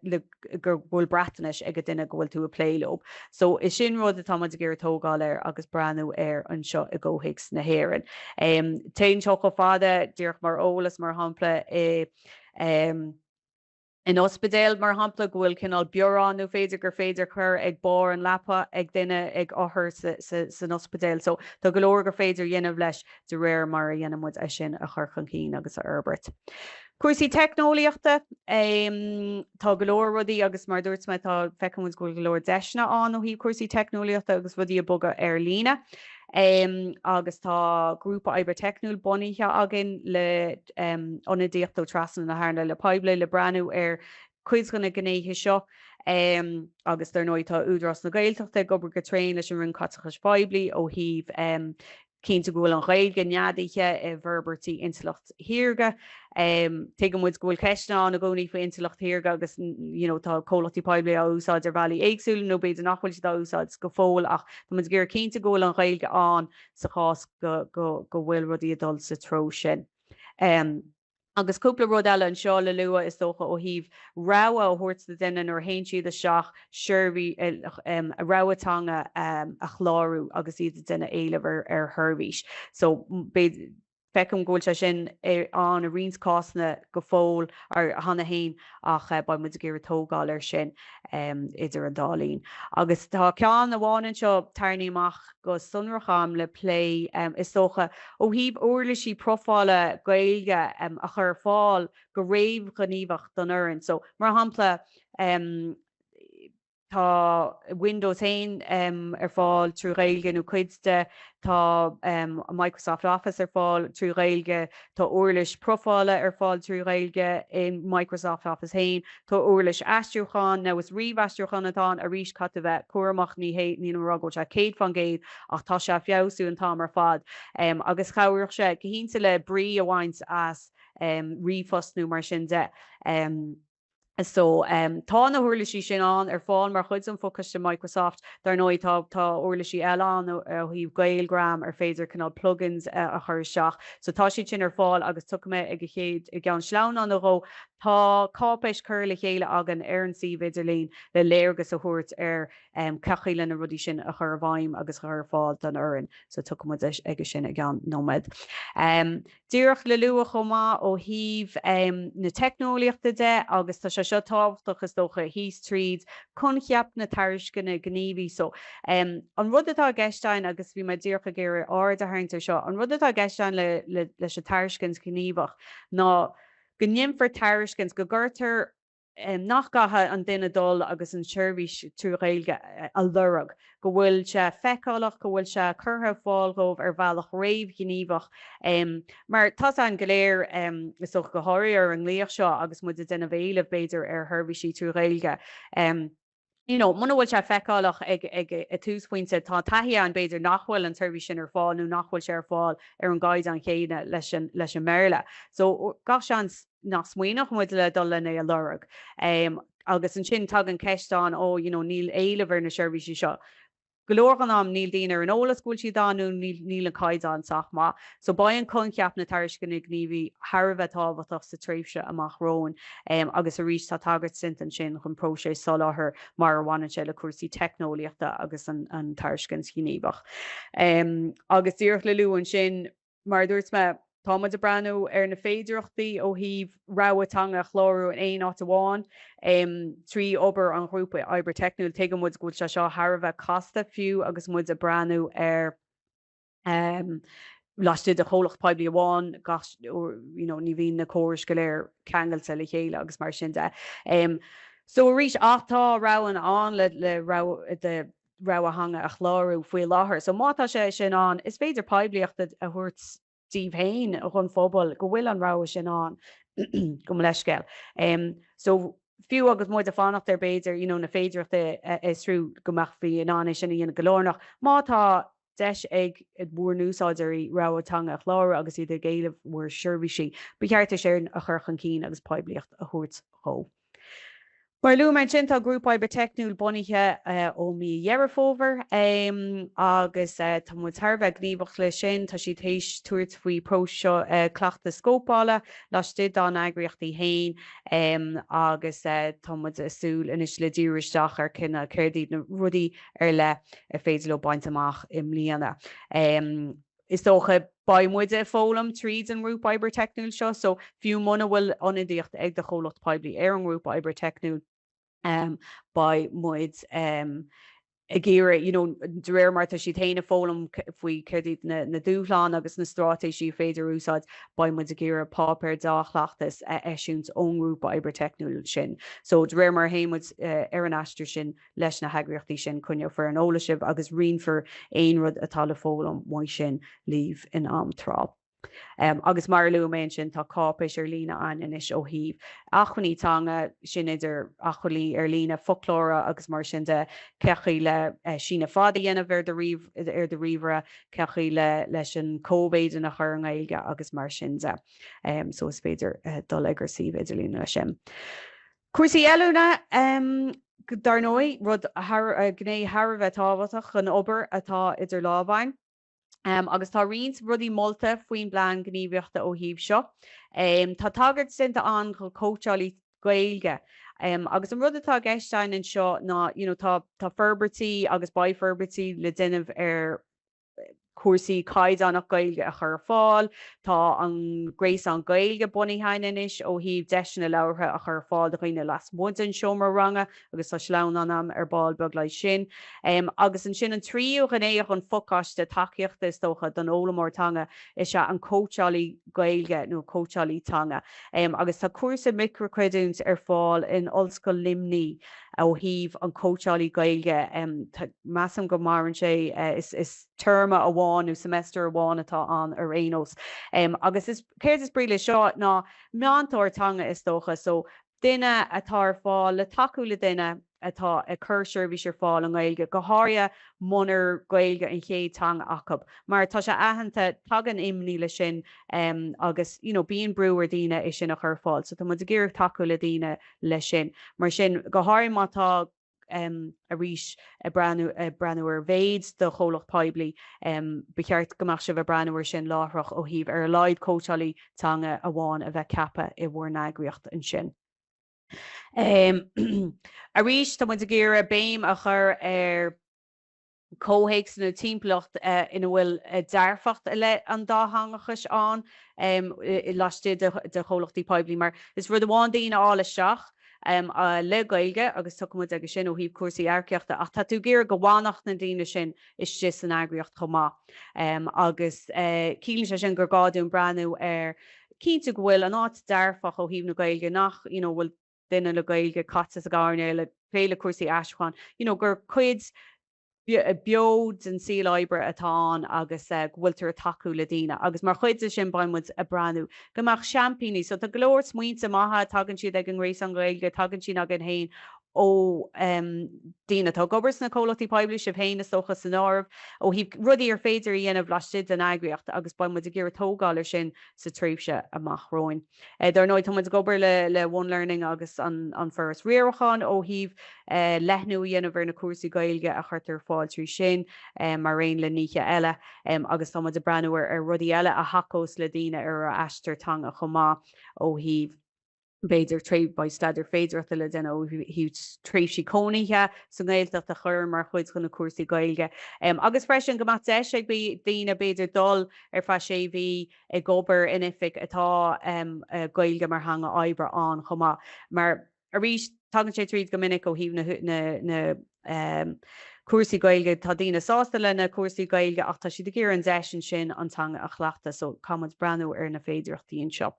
gur bhfuil bratanis ag duine go bhfuil tú a pléilób. So is sin rud atá muid gur tógáil ar agus breanú ar an seo i ggóhaigs na hhéireann. Téin seo go fada dúirt mar ólas mar hampla in ospedéal mar hampla bhfuil cinál beorránú féidir gur féidir chur ag bór an lepa ag duine ag áthair san ospedéal. So tá go leor gur féidir dhéanamh leis de réir mar a dhéanamid é sin a chur chun cín agus a Herbert. Cuasaí technoliaachta tá go leor rudaí agus mar dúirt me tá fecinn go leor deisna an ó hí cuasaí technoliaachta agus rudí a boga ar lína. Agus tá grúpa Iber Technúil boníthe agin le onadíocht ó trasan na hána le poiblí le breanú ar chuid gona gnéithe seo agus tar nóid tá údras na Gaeltachta gobar go tréin leis an rinn catachas poiblí ó híh cínta gúil an Gaeilge neadaithe i bhirbertí intlacht hiirge. Tuige muid gúil ceisná na gcónaí fa intlacht hiirge agus tá chomhlachtaí poiblí á úsáid ar bhealaí éagsúil nó beidir nachhfuil dá úsáid go fóil ach tá muid gur cínta gúil an Gaeilge an sa chás go bhfuil rudí a dul sa tró sin. Agus cúpla rud eile an seo le lua is dócha ó híh ráha ó thuirt na duine ar haon siad a seach Sheirbhí a ráhatanga a chlárú agus iad duine éilehar ar thuirbhís. So fecum ggóil se sin an a rins cásna go fóil ar hanna hain ach ba muid gur tógáil ar sin idir an dálín. Agus tá cean na bháin seo tarnaíach go sunracham le play is socha ó híh uirlaisí profáile Gaeilge a chur fáil go réomh gníomhacht don uirinn. So mar hampla tá Windows 1 ar fáil trú Gaeilge nó cuidste tá Microsoft Office ar fáil trú Gaeilge tá uirlis profáile ar fáil trú Gaeilge in Microsoft Office 1 tá uirlis aistriúchan nó is riomh aistriúchan atá a rís cat a bheith cuaramach ní ragó se céad fan géad ach tá se fiosú an tá mar fad agus chaúir se go hínta le brí a bhaint as rifosnú mar sin de. So tá na thuirlaisí sin an ar fáil mar chuid an focus de Microsoft dar nóid tá uirlaisí eile an ó híh Gaelgram ar féidir canál plugins a chur seach. So tá si sin ar fáil agus tuime ag chéad i gan sleán an aró tá cápéis chur le chéile agan ar an si viidirlín le léirgus a thuirt ar cechéile na rudí sin a chur bhaim agus chur fáil don uirinn. So tuime ag sin ag gan nómad. Dúireach le lua chomá ó híh na technoliaachta de agus tá seo táhachtach is dócha híos tríd chun cheap na tairiscinna gníomhaí. So an rud atá gceisteáin agus bhí me dúircha gur áir a haintar seo an rud atá gceisteáin leis a tairiscins gníomhach ná go nimfar tairiscins go ggurtar nach gatha an duine dul agus an Sheirbhís tú Gaeilge a lurag go bhfuil se feicálaach go bhfuil se curtha fáilgómh ar bhealach réomh gníomhach mar tá an goléir is go háirí ar an léoch seo agus mu duine bhéileh beidir ar Sheirbhísí tú Gaeilge muna bhfuil se feicáilach ag túús pointe tá taithí an beidir nachhfuil an tuirbhí sin ar fáil nó nachhfuil sé ar fáil ar an gaiid an chéine leis an méile. So ga sean nach smuoinech muid le dul lena a lerug. Agus an sin tag an ceistán ó níl éilehar na seirbhísí seo. Gológan am níl daoine ar an ólascúil si dáú níl an caiidán sach má. So ba an conceap na tariscin ag gníomhí Harbheith táhaach sa tréimhse amach Roinn agus a rís tá tagart sint an sin chun próséis soláthir mar bhhaine sé le cuasaí technoliaachta agus an tariscin sciníomhach. Agus dúirt le luú an sin mar dúirt me táid a breanú ar na féidireachtaí ó híh ráhatanga chlárú an éon áit amháin trí obair an grúpa Obair Technúil teigem muid go se seo Harbheith casta fiú agus muid a breanú ar láiste de chomhlacht Poiblí amháin ní bhíon na córis go léir cheangailte le chéile agus mar sin de. So rís átá rahan an le ráhanga a chlárú faoi láthair. So mátá sé sin an is féidir poiblíochta a thuirt Steve Hain a chun fóbal go bhfuil an rá sin an go leisceil. So fiú agus muid a fannacht ar beidir na féidireachta is trú gomach bhí an an sin íon golónach. Mátá deis ag bhór núsáidirí ráhatanga a chláir agus iad géileh bhór Sheirbhísí. Becheartta sé a churchan cín agus poiblíocht a thuirt cho. Mar lu mein sin tá grúp Obair Technúil bunithe ó mí dhearafóver agus tá mu Harbheith gníomhach le sin tá si tééis tuairt faoi próseo cleachta scópála láiste an agriochtaí hain agus tá mu asúil inis le dúiristeach ar cinna chuirdíad na rudaí ar le ar féidir le baint amach im líana. Is dócha ba muide fólam tríd an grúp Obair Technúil seo, so fiú muna bhfuil anadíocht ag de chomhlacht Poiblí ar an grúp Obair Technúil by muid a géire dréir marta si téine fólam faoi chuirdíad na dúchláán agus na strátéisí féidir úsáid ba muid a géire pápéir dáchlachtas eisiúnt ón grúpa Obair Technúil sin. So dréir mar héimmuid ar an aistrir sin leis na heagraíochtaí sin cunne for an ólasibh agus rion for aon rud atá le fólam mu sin líomh in am trá. Agus mar lu mé sin tá cápéis ar lína an inis ó híh. Achhuiítanga sin idir acholí ar lína folklóra agus mar sin de cechaí le sína fada dhéanamh ar de rihre cechaí leis an cóbéid na chur an Gaeilge agus mar sin de. So is féidir dul agrarsí idir lína lei sin. Cuasaí eilúna dar nói rud gné Harbheith táhaach an obair atá idir lábhain. Agus tá riont rudí molta faoin bPlean Gníomhaíochta ó híh seo. Tá tagart sinnta an go cóteálaí Gaeilge. Agus an rud atá geistein in seo ná tá ferbertí agus baiferbertí le duineh ar cuasaí caiidánach Gaeilge a chur fáil, tá an grééis an Gaeilge bunithain inis ó híh deisina leabhartha a chur fáil do chuoine las mud an seomar ranga agus tá sleann anam ar ball beg lei sin. Agus an sin an tríú gannéoch an focaiste takeíochta is tócha don ólamórtanga is se an cóteálaí Gaeilge nó cóteálaítanga. Agus tá cuasa microcredúns ar fáil in ollscoil limní ó híh an cóteálaí Gaeilge measam go marann sé is terma a bháin nó semester a bháin atá an ar rénos. Agus is céir is bríle seo ná meántóirtanga is dócha, so duine atá ar fáil le takeú le duine atá a chur Sheirbhísí ar fáil an Gaeilge go háirithe munar Gaeilge an chéadtanga acab. Mar tá se aitheanta tagan imní le sin agus bíon breúir daoine is sin a chur fáil, so tá mu a ggéir takeú le daoine le sin. Mar sin go háirithe mátá a rís a breanúir bhéid do chomhlacht Poiblí becheart gomach se bheith breanúir sin láthrach ó híh ar leid cóteálaí tanga a bháin a bheith cappa i bhór nagraíocht an sin. A rís tá mu a ggéir a béim a chur ar cóhéics nó timplacht ina bhfuil dearfacht le an dáthangachas an láiste de chomhlachtaí Poiblí, mar is rud amháin daoine ála seach le Gaeilge agus tuid agus sin ó híh cuasaí airceachta ach tá tú géir go bhánacht na daoine sin is just an agriocht chomá. Agus cílann sé sin gur gáún breanú ar cínta go bhfuil an áit dearfach ó híh na Gaeilge nach bhfuil duine le Gaeilge catas a gáirne le féle cuasaí aisceáin. Gur chuid beod an síl oibre atá agus bhfuiltar a takeú le daoine, agus mar chuide sin baimmuid a breanú. Gomach champíní, so tá glóir smuointe maithe tagann siad ag an rééis an Gaeilge, tagann sin ag an hain ó dína tá gobars na chomhlachtaí poiblí sibh héine sochas san ámh ó hí rudí ar féidir dhéanamh leis an agriocht agus ba mu gur tógáir sin sa tríomhse amach Roinn. Dar nóid tá gobar le One Learning agus an ferras riarchan ó híh lethnú dhéanamh ar na cuasaí Gaeilge a chuirtar fáil trí sin mar réon le níe eile agus tá de breúir ar rudí eile a hacós le dtíine ar eistartanga chomá ó híh beidir tréh ba staidir féidirta le den ó hí tréimhsí cónaithe san Gaeltacht a chur mar chuid chun na cuasaí Gaeilge. Agus freisin go mat deis ag daoine beidir dul ar fa sé bhí ag gobar inific atá Gaeilge mar hanga oibre an chomá. Mar a rís tagann sé tríd go minic ó híh na cuasaí Gaeilge tá dtíine sásta le na cuasaí Gaeilge ach tá siad gur an deis sin antanga a chhlachta so camad breanú ar na féidireachtaí seo.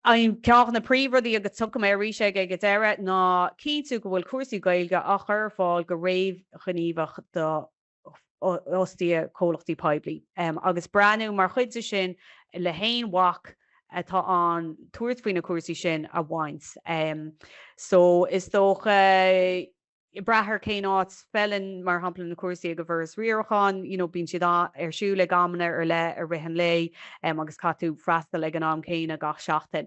I'm ceach na príomhrodí agus tucha mé rí sé ag deire ná cíú go bhfuil cuasaí Gaeilge a chur fáil go réomh gníomhach do ostia chomhlachtaí poiblí. Agus breanú mar chuide sin le haon wach atá an tuairt faoin na cuasaí sin a bhaint. So is dócha brethir cé áit fellan mar hampla na cuasaí go bhfuras riarchan, bín siad ar siú le gamana ar le ar rihan lé agus catú freistal le an am céine gach seachtain.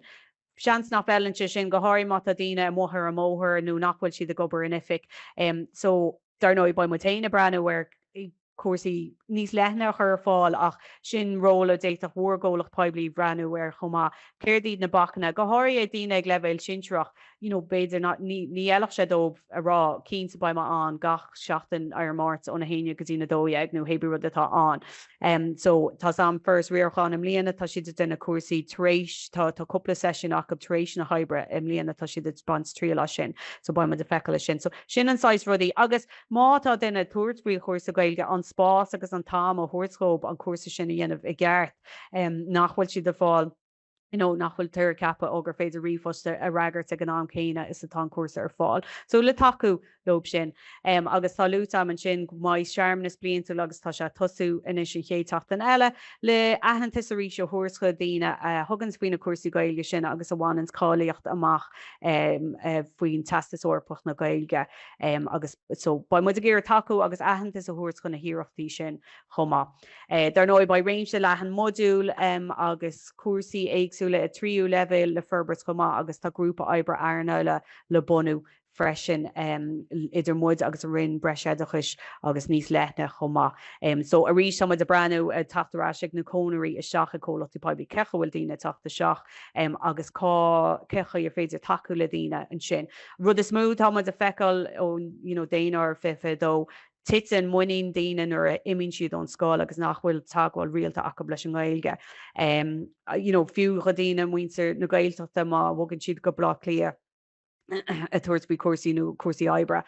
Seans nach fellanse sin go háirí mat a dtíine mthir a móthir nó nachhfuil siad a gobar inific. So dar nóid ba mutéine breanú ar cuasaí níos lethne chur fáil ach sin róla déach mhórgólach poiblí breanú ar chomá. Céirdíad na bachna go háirí a dtíine ag leibhéil sinseach beidir ní eilech sé dómh a rá cínta ba an gach seachtain ar mát óna héine go dtína dóag nó hebú rud atá an. So tá sam first riarchan im líana tá siad duna cuasaí tréis tá coppla session ach tréis na haibre im líana tá siad spans trí lei sin so ba de fecha sin. So sin an sais rudí agus mátá duna tuairbrí chuirsa Gaeilge an spás agus an tám ó thuirscóp an cuasa sin dhéanamh i gceart nachhfuil siad de fáil. Nachhfuil tuair cappa ógur féidir rifosta a ragartt ag an am céine is atá cuasa ar fáil. So le taú lob sin agus tá lúta an sin mai seaarmnas blianta agus tá se tosú inis sin chétacht an eile le ahananta a rí se thuirscha daine thugann faoine cuasaí Gaeilge sin agus a bhhainns cálaíocht amach faoin testasúirpach na Gaeilge agus so ba mu a ggéir taú agus ahananta a thuirscha na hiíochttaí sin chomá. Dar nóid ba réimse lehan modúl agus cuasaí éagsúla a tríú level le ferbert chomá agus tá grúpa oibre airneile le bunú freisin idir mud agus a rinn breisiadachas agus níos lethne chomá. So a rí sama de breanú tatarráisiigh na cónaí is seach a chomhlachtaí poiblí cecha bhfuil daine tata seach agus cá cecha ar féidir taú le daine an sin. Rud is smú tá de fecail ó déanaar fife dó titan muín daanaan ar imín siad an scáil agus nachhfuil tágáil rialta acu leis an Gaeilge. Fiú go daine muintear na Gaeltachta má bhagann siad go blá lia a tuairbí cuasaí nó cuasaí oibre.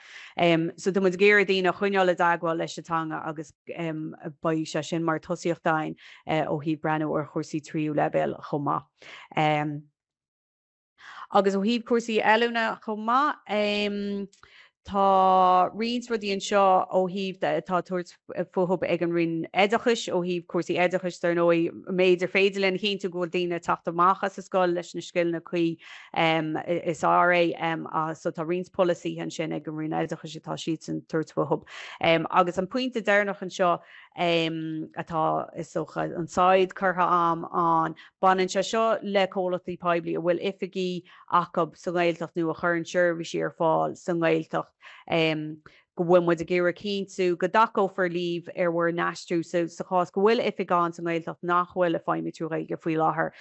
So do mud géir daoine chuineáil dagháil leis atanga agus ba se sin mar tosíochtáin ó hí breanú ar chusaí tríú level chomá. Agus ó híh cuasaí eilena chomá tá rins rudí an seo ó híh tá tuairt futhub ag an rinn éidechas ó híh cuasaí éidechas tar nó méidir féidirlinn chénta go daine taachtamachchas sa scoil leis na sciilna chuí is ára so tá rins policy an sin ag an rinn éidechas atá siad an tuairt futhub. Agus an puinte déirnach an seo atá is socha an sáid chutha am an banan se seo le chomhlachtaí poiblí a bhfuil ifigí acab san Gaeltacht nó a chur an Sheirbhísí ar fáil san Gaeltacht go bhfuil mud a ggéire cínú go dacó for líomh ar bhfuair neistú so sa chás go bhfuil ifigán san Gaeltacht nachhfuil a feimimi tú Gaeilge faoi láthair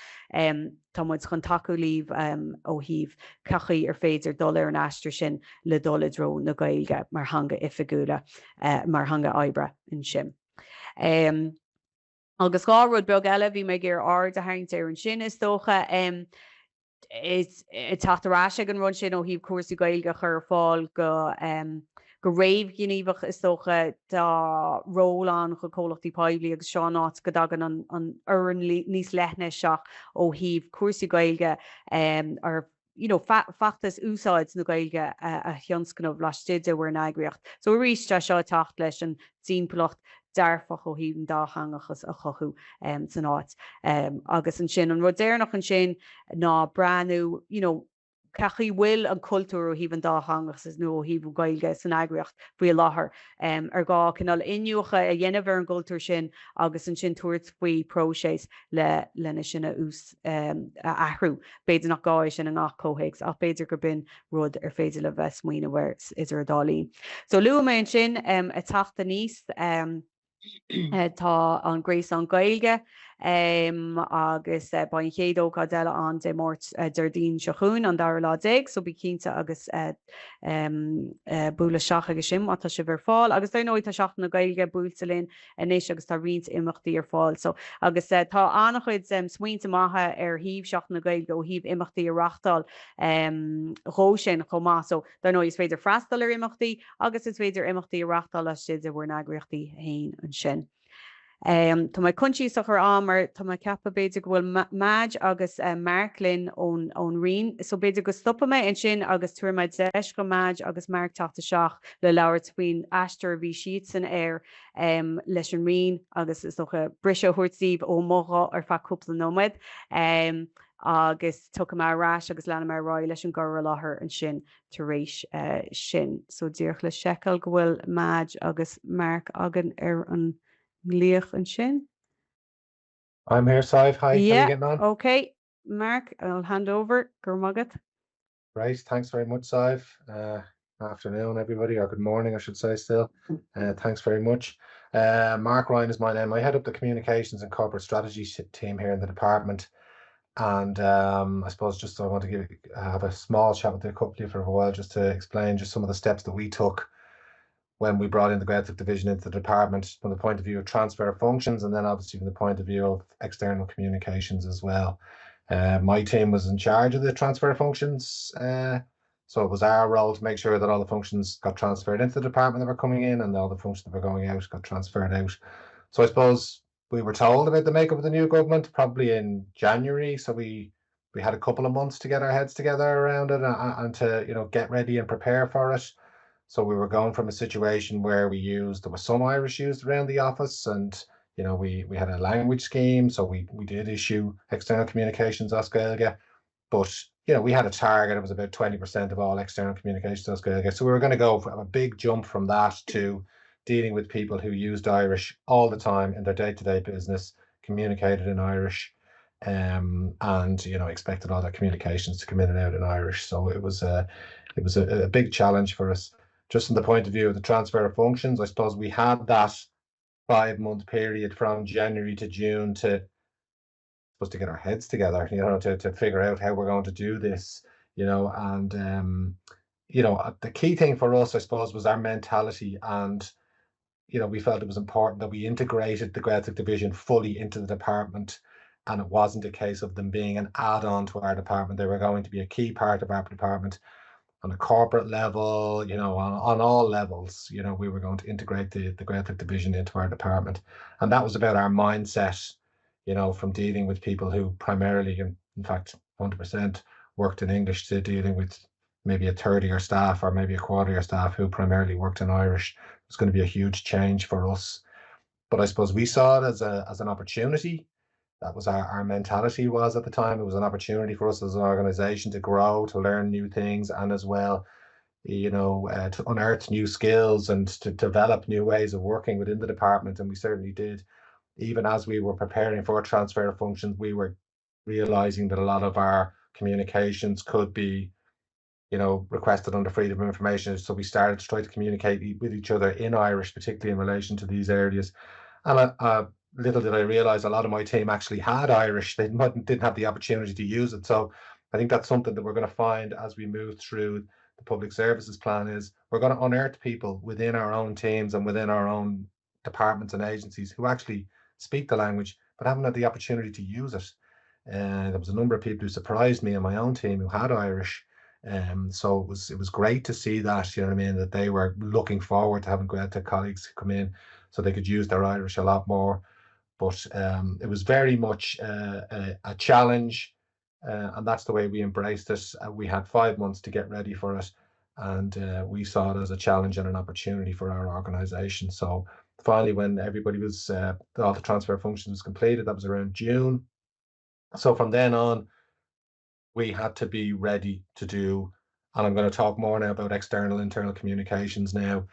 tá muid chun taú líomh ó híh cechaí ar féidir dul ar an eistú sin le dul dro na Gaeilge mar hanga ifigúla mar hanga oibre in sin. Agus gá rud beag eile bhí mé gur ard a haint ar an sin is dócha is tatarráise an run sin ó híh cuasaí Gaeilge chur fáil go réimh gníomhach is dócha dá rólan go chomhlachtaí poiblí agus seán áit go dagan an oireann níos lethne seach ó híh cuasaí Gaeilge ar factas úsáid na Gaeilge a thionscanmh leistíide bhfuair an agriocht. So ríiste seo tacht leis an tímplacht dearfach ó hín dáhangachas a chochu san áit. Agus an sin an rudéirnach an sin ná breanú cechaí bhfuil an cultúr ó híh an dáhangas is nó híh gailge san agriocht bhí láthair ar gá cinál inniucha a dhéanamh ar an gultúr sin agus an sin tuairt faoi próséis lena sinna ús ahrú beidir nach gáis sin an ngach cóhéigs ach beidir gur bin rud ar féidir le bheith smuoine bhar is ar dálín. So lu mé an sin a tata níos tá an grééis an gailge agus bain chéadóá deile an dé mórt dardín seún an dar lá déig, so bí cínta agus búla seach agus sim atá si bhar fáil, agus d nóid tá seach na gailge búltalinn inéis agus tá rint imachtaí ar fáil. So agus tá annach chuid smuointe maithe ar híomh seach na gailge ó híomh imachtaí ar Reáchtáil ró sin chomá, so d nó is féidir freistal ar imachtaí agus is féidir imachtaí ar Reáchtáil a siad a bhfuair agriochtaí hain an sin. Tá mai chuntí ar ámar tá mai ceappa beidir bhfuil Madge agus Marklin ón Roinn, so beidir go stoppa mé an sin agus tuair maid deis go Madge agus Mark tata seach le leabhar faoin eistir bhí siad san air leis an Roinn agus is brise thuirtíomh ó móga ar fa cúpla nóid agus tu marrás agus lena mar rá leis an ggur láthair an sin tar rééis sin. So dúch le secail go bhfuil Madge agus Mark agan ar an Líoch and Shin. I'm here, Sive. Hi, yeah. How are you getting on? Okay, Mark, I'll hand over. Gurmagat. Right, thanks very much, Sive. Afternoon, everybody, or good morning, I should say still. Thanks very much. Mark Roinn is my name. I head up the communications and corporate strategy team here in the department. And I suppose just I want to have a small chat with a couple of you for a while just to explain just some of the steps that we took when we brought in the creative division into the department from the point of view of transfer of functions, and then obviously from the point of view of external communications as well. My team was in charge of the transfer of functions, so it was our role to make sure that all the functions got transferred into the department that were coming in and all the functions that were going out got transferred out. So I suppose we were told about the makeup of the new government probably in January, so we had a couple of months to get our heads together around it and to get ready and prepare for it. So we were going from a situation where there was some Irish used around the office, and we had a language scheme, so we did issue external communications as Gaeilge, but we had a target. It was about 20% of all external communications as Gaeilge. So we were going to go from a big jump from that to dealing with people who used Irish all the time in their day-to-day business, communicated in Irish, and expected all their communications to come in and out in Irish. So it was a big challenge for us. Just from the point of view of the transfer of functions, I suppose we had that 5-month period from January to June to get our heads together, to figure out how we're going to do this, and the key thing for us, I suppose, was our mentality, and we felt it was important that we integrated the creative division fully into the department, and it wasn't a case of them being an add-on to our department. They were going to be a key part of our department. On a corporate level, on all levels, we were going to integrate the creative division into our department. And that was about our mindset, from dealing with people who primarily, in fact, 100% worked in English to dealing with maybe a third of your staff or maybe a quarter of your staff who primarily worked in Irish. It's going to be a huge change for us. But I suppose we saw it as an opportunity. That was our mentality was at the time. It was an opportunity for us as an organization to grow, to learn new things, and as well, to unearth new skills and to develop new ways of working within the department. And we certainly did. Even as we were preparing for transfer of functions, we were realizing that a lot of our communications could be, requested under freedom of information. So we started to try to communicate with each other in Irish, particularly in relation to these areas. And little did I realize a lot of my team actually had Irish. They didn't have the opportunity to use it. So I think that's something that we're going to find as we move through the public services plan is we're going to unearth people within our own teams and within our own departments and agencies who actually speak the language but haven't had the opportunity to use it. And there was a number of people who surprised me in my own team who had Irish. So it was great to see that, that they were looking forward to having creative colleagues come in so they could use their Irish a lot more. But it was very much a challenge, and that's the way we embraced it. We had 5 months to get ready for it, and we saw it as a challenge and an opportunity for our organisation. So finally, when everybody was, all the transfer functions was completed, that was around June. So from then on, we had to be ready to do, and I'm going to talk more now about external, internal communications now.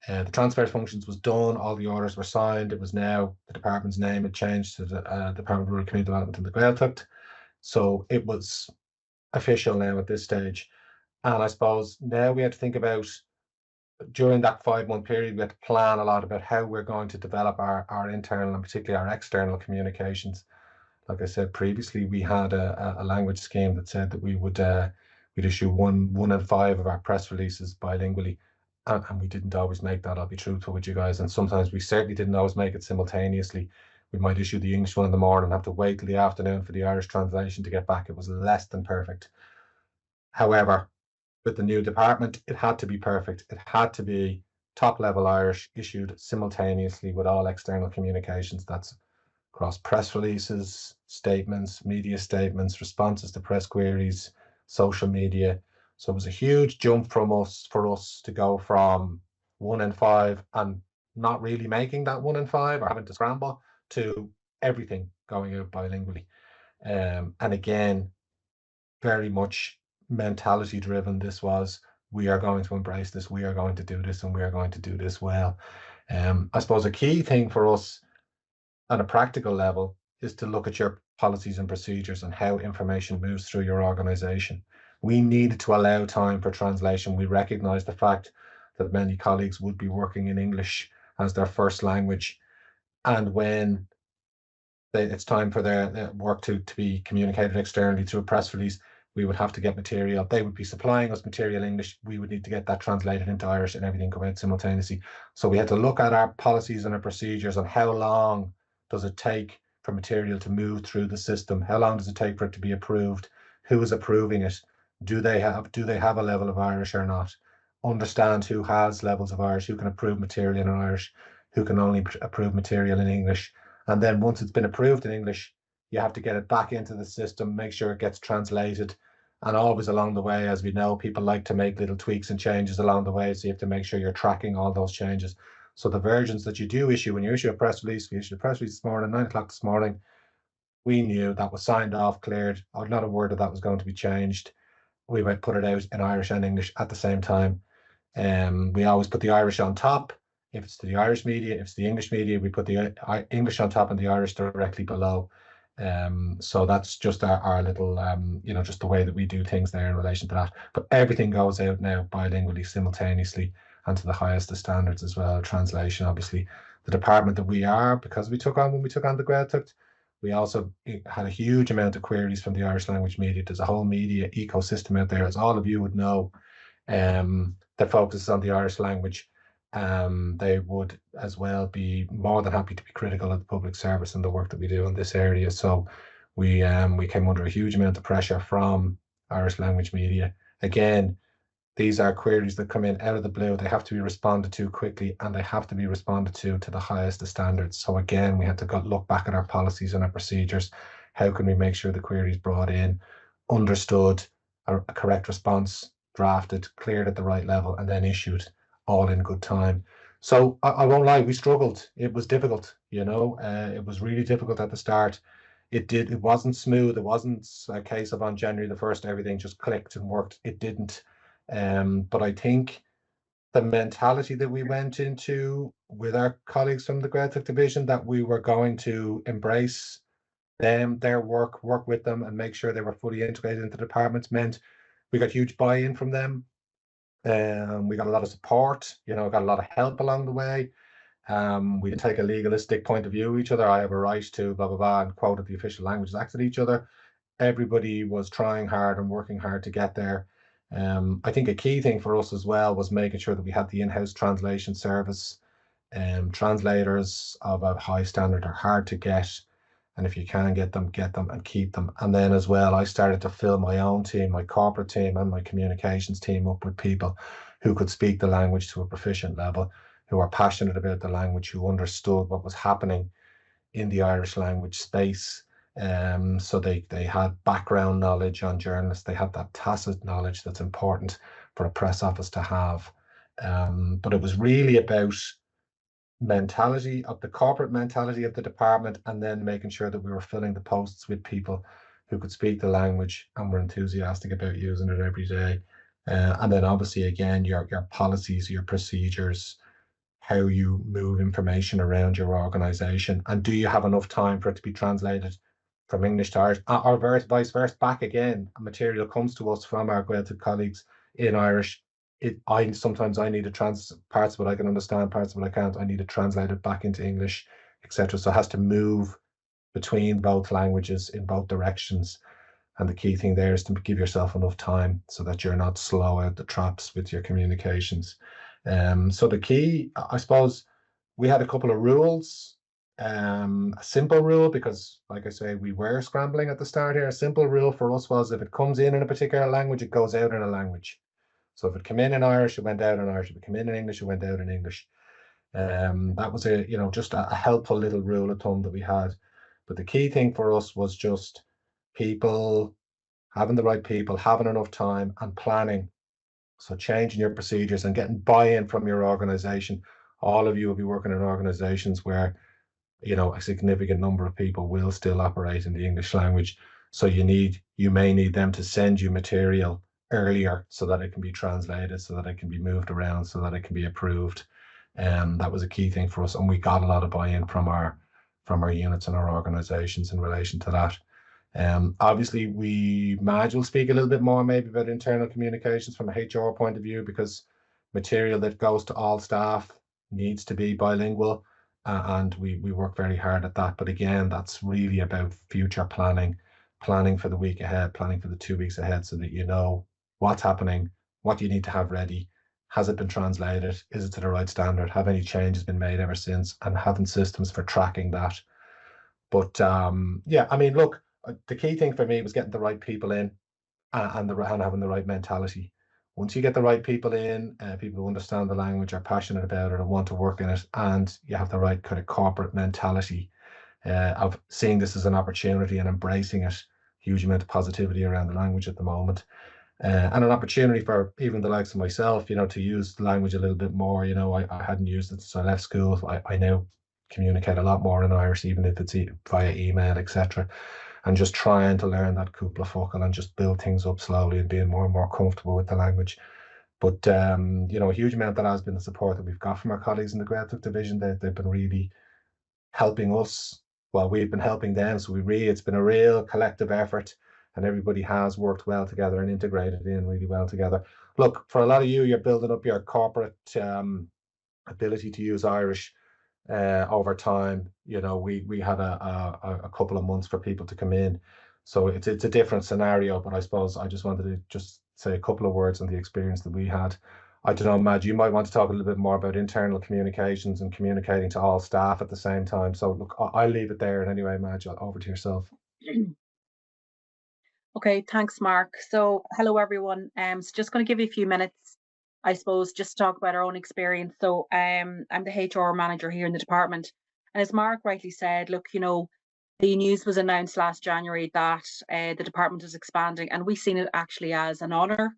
The transfer functions was done, all the orders were signed. It was now the department's name had changed to the Department of Rural Community Development and the Gaeltacht. So it was official now at this stage. And I suppose now we had to think about, during that 5-month period, we had to plan a lot about how we're going to develop our internal and particularly our external communications. Like I said previously, we had a language scheme that said that we would we'd issue one in 5 of our press releases bilingually, and we didn't always make that. I'll be truthful with you guys, and sometimes we certainly didn't always make it simultaneously. We might issue the English one in the morning and have to wait till the afternoon for the Irish translation to get back. It was less than perfect. However, with the new department, it had to be perfect. It had to be top level Irish, issued simultaneously with all external communications. That's across press releases, statements, media statements, responses to press queries, social media. So it was a huge jump for us to go from 1 in 5 and not really making that 1 in 5 or having to scramble to everything going out bilingually. And again, very much mentality driven. This was, we are going to embrace this, we are going to do this, and we are going to do this well. I suppose a key thing for us on a practical level is to look at your policies and procedures and how information moves through your organization. We needed to allow time for translation. We recognize the fact that many colleagues would be working in English as their first language, and when it's time for their work to be communicated externally through a press release, we would have to get material. They would be supplying us material in English. We would need to get that translated into Irish and everything come out simultaneously. So we had to look at our policies and our procedures and how long does it take for material to move through the system? How long does it take for it to be approved? Who is approving it? Do they have a level of Irish or not? Understand who has levels of Irish, who can approve material in Irish, who can only approve material in English. And then once it's been approved in English, you have to get it back into the system, make sure it gets translated. And always along the way, as we know, people like to make little tweaks and changes along the way. So you have to make sure you're tracking all those changes. So the versions that you do issue, when you issue a press release, we issued a press release this morning, 9 o'clock this morning, we knew that was signed off, cleared, not a word of that was going to be changed. We might put it out in Irish and English at the same time. We always put the Irish on top. If it's to the Irish media, if it's the English media, we put the English on top and the Irish directly below. So that's just our little, just the way that we do things there in relation to that. But everything goes out now bilingually, simultaneously, and to the highest of standards as well. Translation, obviously, the department that we are, because when we took on the Gaeltacht, we also had a huge amount of queries from the Irish language media. There's a whole media ecosystem out there, as all of you would know, that focuses on the Irish language. They would as well be more than happy to be critical of the public service and the work that we do in this area. So we came under a huge amount of pressure from Irish language media. Again, these are queries that come in out of the blue. They have to be responded to quickly, and they have to be responded to the highest of standards. So again, we had to look back at our policies and our procedures. How can we make sure the queries brought in, understood, a correct response, drafted, cleared at the right level, and then issued all in good time. So I won't lie, we struggled. It was difficult, it was really difficult at the start. It wasn't smooth. It wasn't a case of on January the 1st, everything just clicked and worked. It didn't. But I think the mentality that we went into with our colleagues from the Gaeltacht division, that we were going to embrace their work with them and make sure they were fully integrated into the departments, meant we got huge buy-in from them. We got a lot of support, got a lot of help along the way. We didn't take a legalistic point of view of each other. I have a right to blah, blah, blah, and quoted the Official Languages Act at each other. Everybody was trying hard and working hard to get there. I think a key thing for us as well was making sure that we had the in-house translation service. Translators of a high standard are hard to get. And if you can get them and keep them. And then as well, I started to fill my own team, my corporate team and my communications team up with people who could speak the language to a proficient level, who are passionate about the language, who understood what was happening in the Irish language space. So they had background knowledge on journalists. They had that tacit knowledge that's important for a press office to have. But it was really about mentality of the corporate mentality of the department, and then making sure that we were filling the posts with people who could speak the language and were enthusiastic about using it every day. And then obviously, again, your policies, your procedures, how you move information around your organisation, and do you have enough time for it to be translated from English to Irish, or vice versa, back again. Material comes to us from our Gaeltacht colleagues in Irish. Sometimes I need to parts of it I can understand, parts of it I can't. I need to translate it back into English, etc. So it has to move between both languages in both directions. And the key thing there is to give yourself enough time so that you're not slow out the traps with your communications. So the key, I suppose, we had a couple of rules. A simple rule, because like I say, we were scrambling at the start here. A simple rule for us was if it comes in a particular language, it goes out in a language. So if it came in Irish, it went out in Irish. If it came in English, it went out in English. That was just a helpful little rule of thumb that we had. But the key thing for us was just people, having the right people, having enough time, and planning. So changing your procedures and getting buy-in from your organization. All of you will be working in organizations where, a significant number of people will still operate in the English language. So you may need them to send you material earlier so that it can be translated, so that it can be moved around, so that it can be approved. That was a key thing for us, and we got a lot of buy-in from our units and our organizations in relation to that. Obviously, Madge will speak a little bit more maybe about internal communications from a HR point of view, because material that goes to all staff needs to be bilingual, and we work very hard at that. But again, that's really about future planning for the week ahead, planning for the 2 weeks ahead, so that you know what's happening, what you need to have ready. Has it been translated? Is it to the right standard? Have any changes been made ever since? And having systems for tracking that. But yeah, I mean, look, the key thing for me was getting the right people in, and having the right mentality. Once you get the right people in, people who understand the language, are passionate about it, and want to work in it, and you have the right kind of corporate mentality of seeing this as an opportunity and embracing it. Huge amount of positivity around the language at the moment. And an opportunity for even the likes of myself, to use the language a little bit more. I hadn't used it since I left school. I now communicate a lot more in Irish, even if it's via email, etc. And just trying to learn that cúpla focal and just build things up slowly and being more and more comfortable with the language. But a huge amount that has been the support that we've got from our colleagues in the Gaeltacht division. They've been really helping us while we've been helping them. So it's been a real collective effort, and everybody has worked well together and integrated in really well together. Look, for a lot of you're building up your corporate ability to use Irish over time. We had a couple of months for people to come in, so it's a different scenario. But I suppose I just wanted to just say a couple of words on the experience that we had. I don't know, Madge, you might want to talk a little bit more about internal communications and communicating to all staff at the same time. So look, I'll leave it there. And anyway, Madge, over to yourself. Okay, thanks, Mark. So hello, everyone. So just going to give you a few minutes, I suppose, just to talk about our own experience. So I'm the HR manager here in the department. And as Mark rightly said, look, the news was announced last January that the department is expanding, and we've seen it actually as an honour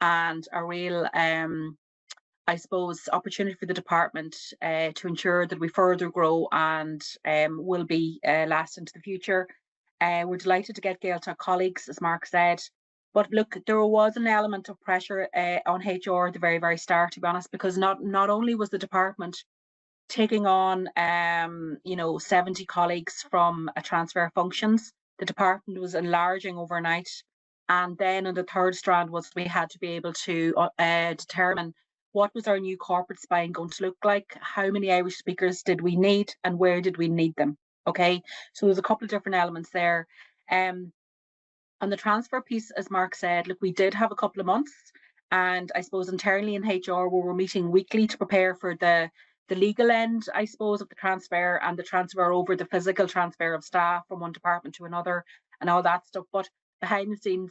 and a real, I suppose, opportunity for the department to ensure that we further grow and will be last into the future. We're delighted to get Gaeltacht colleagues, as Mark said. But look, there was an element of pressure on HR at the very, very start, to be honest, because not only was the department taking on 70 colleagues from a transfer functions, the department was enlarging overnight. And then on the third strand was we had to be able to determine what was our new corporate spine going to look like, how many Irish speakers did we need, and where did we need them. Okay, so there's a couple of different elements there. On the transfer piece, as Mark said, look, we did have a couple of months, and I suppose internally in HR we were meeting weekly to prepare for the legal end, I suppose, of the transfer, and the transfer over the physical transfer of staff from one department to another and all that stuff. But behind the scenes,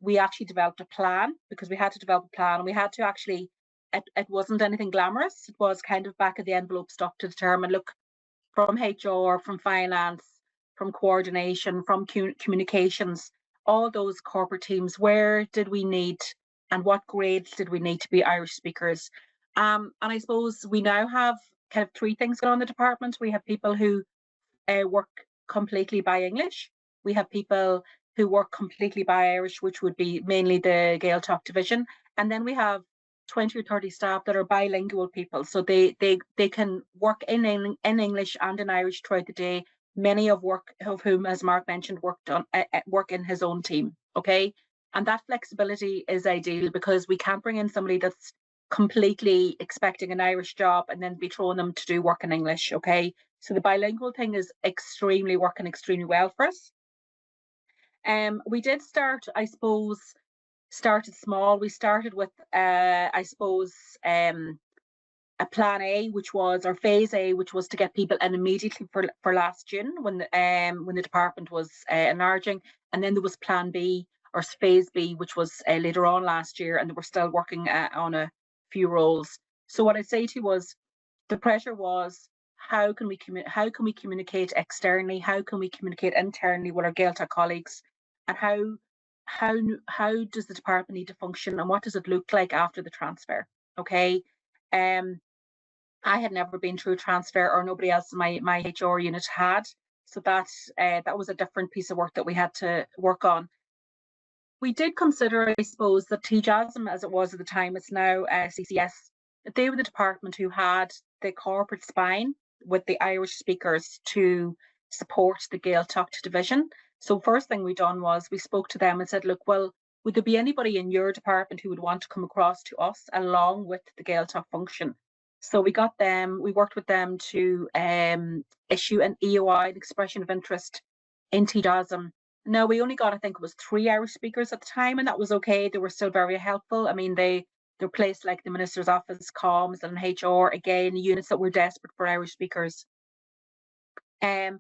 we actually developed a plan, because we had to develop a plan, and we had to actually, it wasn't anything glamorous. It was kind of back of the envelope stuff to determine, look, from HR, from finance, from coordination, from communications, all those corporate teams, where did we need and what grades did we need to be Irish speakers? And I suppose we now have kind of three things going on in the department. We have people who work completely by English. We have people who work completely bi-Irish, which would be mainly the Gaeltacht division. And then we have 20 or 30 staff that are bilingual people. So they can work in English and in Irish throughout the day. Many of whom, as Mark mentioned, work in his own team. Okay. And that flexibility is ideal because we can't bring in somebody that's completely expecting an Irish job and then be throwing them to do work in English. Okay. So the bilingual thing is working extremely well for us. We did start, I suppose, started small. We started with, I suppose, a plan A, which was, or phase A, which was to get people in immediately for last June when the department was enlarging, and then there was plan B or phase B, which was later on last year, and we're still working on a few roles. So what I say to you was, the pressure was, how can we communicate externally? How can we communicate internally with our Gaeltacht colleagues? And how does the department need to function, and what does it look like after the transfer? Okay. I had never been through a transfer, or nobody else in my HR unit had. So that was a different piece of work that we had to work on. We did consider, I suppose, that TJASM, as it was at the time, it's now CCS, they were the department who had the corporate spine with the Irish speakers to support the Gaeltacht division. So first thing we done was we spoke to them and said, look, well, would there be anybody in your department who would want to come across to us along with the Gaeltacht function? So we worked with them to issue an EOI, an expression of interest, in TJASM. Now, we only got, I think it was 3 Irish speakers at the time, and that was okay. They were still very helpful. I mean, they're placed like the Minister's Office, Comms and HR, again, units that were desperate for Irish speakers. As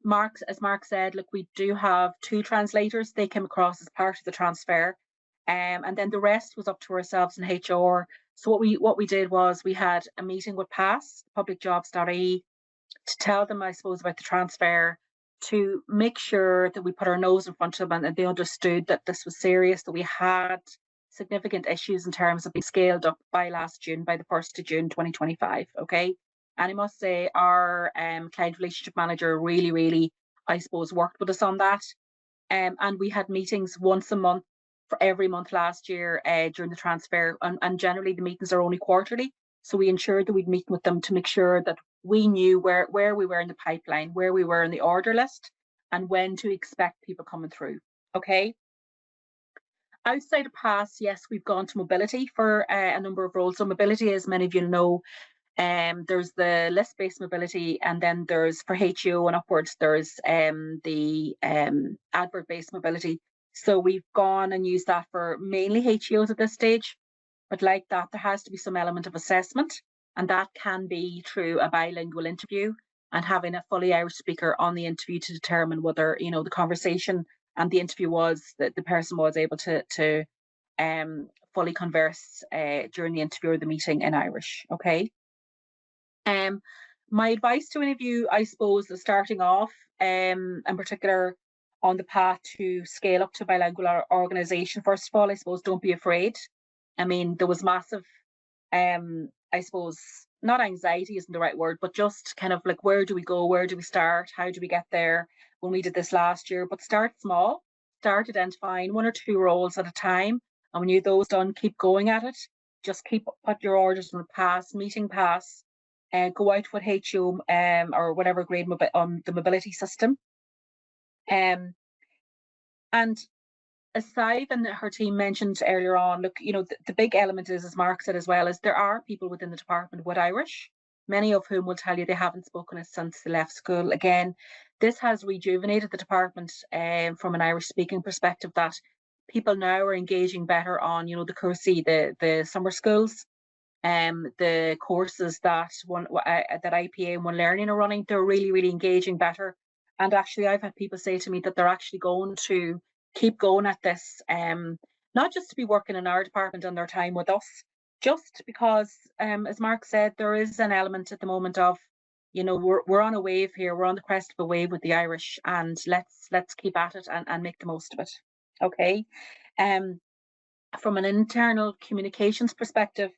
Mark said, look, we do have 2 translators. They came across as part of the transfer. And then the rest was up to ourselves in HR. So what we did was we had a meeting with PASS, publicjobs.ie, to tell them, I suppose, about the transfer, to make sure that we put our nose in front of them and they understood that this was serious, that we had significant issues in terms of being scaled up by last June, by the 1st of June 2025. Okay. And I must say our client relationship manager really, I suppose, worked with us on that. And we had meetings once a month for every month last year during the transfer. And generally the meetings are only quarterly. So we ensured that we'd meet with them to make sure that we knew where we were in the pipeline, where we were in the order list, and when to expect people coming through. Okay. Outside of PASS, yes, we've gone to mobility for a number of roles. So mobility, as many of you know, there's the list-based mobility, and then there's, for HEO and upwards, there's the advert-based mobility. So we've gone and used that for mainly HEOs at this stage. But like that, there has to be some element of assessment, and that can be through a bilingual interview and having a fully Irish speaker on the interview to determine whether, you know, the conversation and the interview was that the person was able to fully converse during the interview or the meeting in Irish. Okay. My advice to any of you, I suppose, is starting off, in particular, on the path to scale up to bilingual organisation. First of all, I suppose, don't be afraid. I mean, there was massive, I suppose, not anxiety isn't the right word, but just kind of like, where do we go? Where do we start? How do we get there? When we did this last year, but start small, start identifying 1 or 2 roles at a time. And when you're those done, keep going at it. Just put your orders on PASS, meeting PASS, go out with HO or whatever grade on the mobility system. And as Sive and her team mentioned earlier on, look, you know, the big element is, as Mark said as well, is there are people within the department with Irish, many of whom will tell you they haven't spoken it since they left school. Again, this has rejuvenated the department from an Irish speaking perspective, that people now are engaging better on, you know, the Cursi, the summer schools, the courses that IPA and One Learning are running. They're really engaging better. And actually, I've had people say to me that they're actually going to keep going at this, not just to be working in our department and their time with us, just because, as Mark said, there is an element at the moment of, you know, we're on a wave here, we're on the crest of a wave with the Irish, and let's keep at it and make the most of it. Okay. From an internal communications perspective,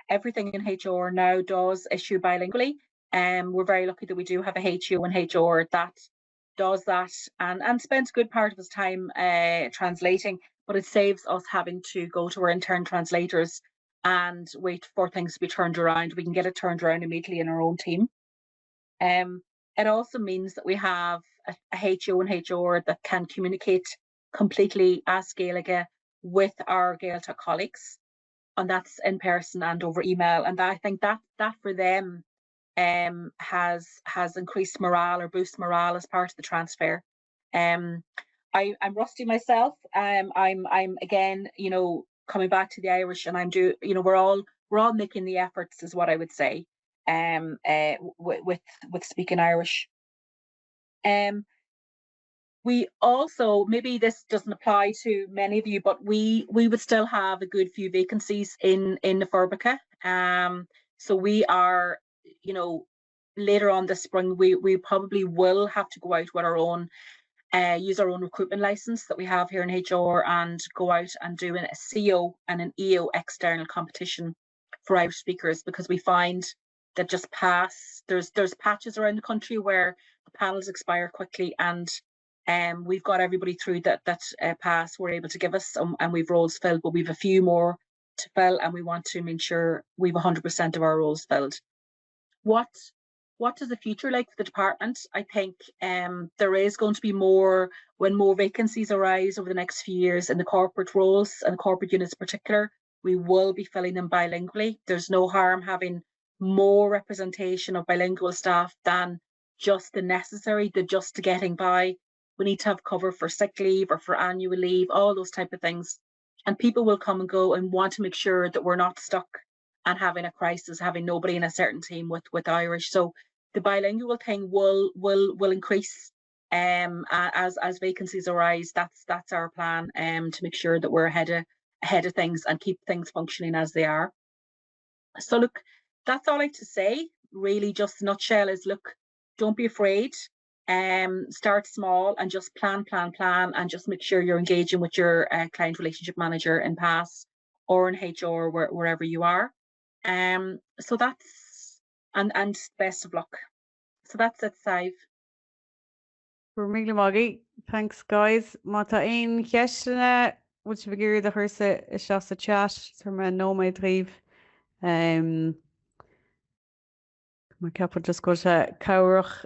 everything in HR now does issue bilingually. We're very lucky that we do have a HU and HR that does that and spends a good part of his time translating, but it saves us having to go to our intern translators and wait for things to be turned around. We can get it turned around immediately in our own team. It also means that we have a HO and HR that can communicate completely as Gaeilge with our Gaeltacht colleagues, and that's in person and over email. And I think that for them has increased morale or boost morale as part of the transfer. I'm rusty myself. I'm again, coming back to the Irish, and we're all making the efforts, is what I would say. With speaking Irish. We also, maybe this doesn't apply to many of you, but we would still have a good few vacancies in the Forbica. So we are, later on this spring, we probably will have to go out with our own, use our own recruitment license that we have here in HR and go out and do a CO and an EO external competition for Irish speakers, because we find that just there's patches around the country where the panels expire quickly, and we've got everybody through that pass we're able to give us, and we've roles filled, but we've a few more to fill, and we want to make sure we've 100% of our roles filled. What does the future like for the department? I think there is going to be more, when more vacancies arise over the next few years in the corporate roles and corporate units in particular, we will be filling them bilingually. There's no harm having more representation of bilingual staff than just the necessary, just to getting by. We need to have cover for sick leave or for annual leave, all those type of things. And people will come and go and want to make sure that we're not stuck and having a crisis, having nobody in a certain team with Irish. So the bilingual thing will increase as vacancies arise. That's our plan, to make sure that we're ahead of things and keep things functioning as they are. So look, that's all I have to say. Really, just a nutshell is, look, don't be afraid. Start small and just plan, and just make sure you're engaging with your client relationship manager in PASS or in HR, wherever you are. So that's, and best of luck. So that's it, Sive. Really Maggie. Thanks, guys. Mata ein cheistena, which we gear the horse is just a chat from a no my drive. My couple just got a cowrach,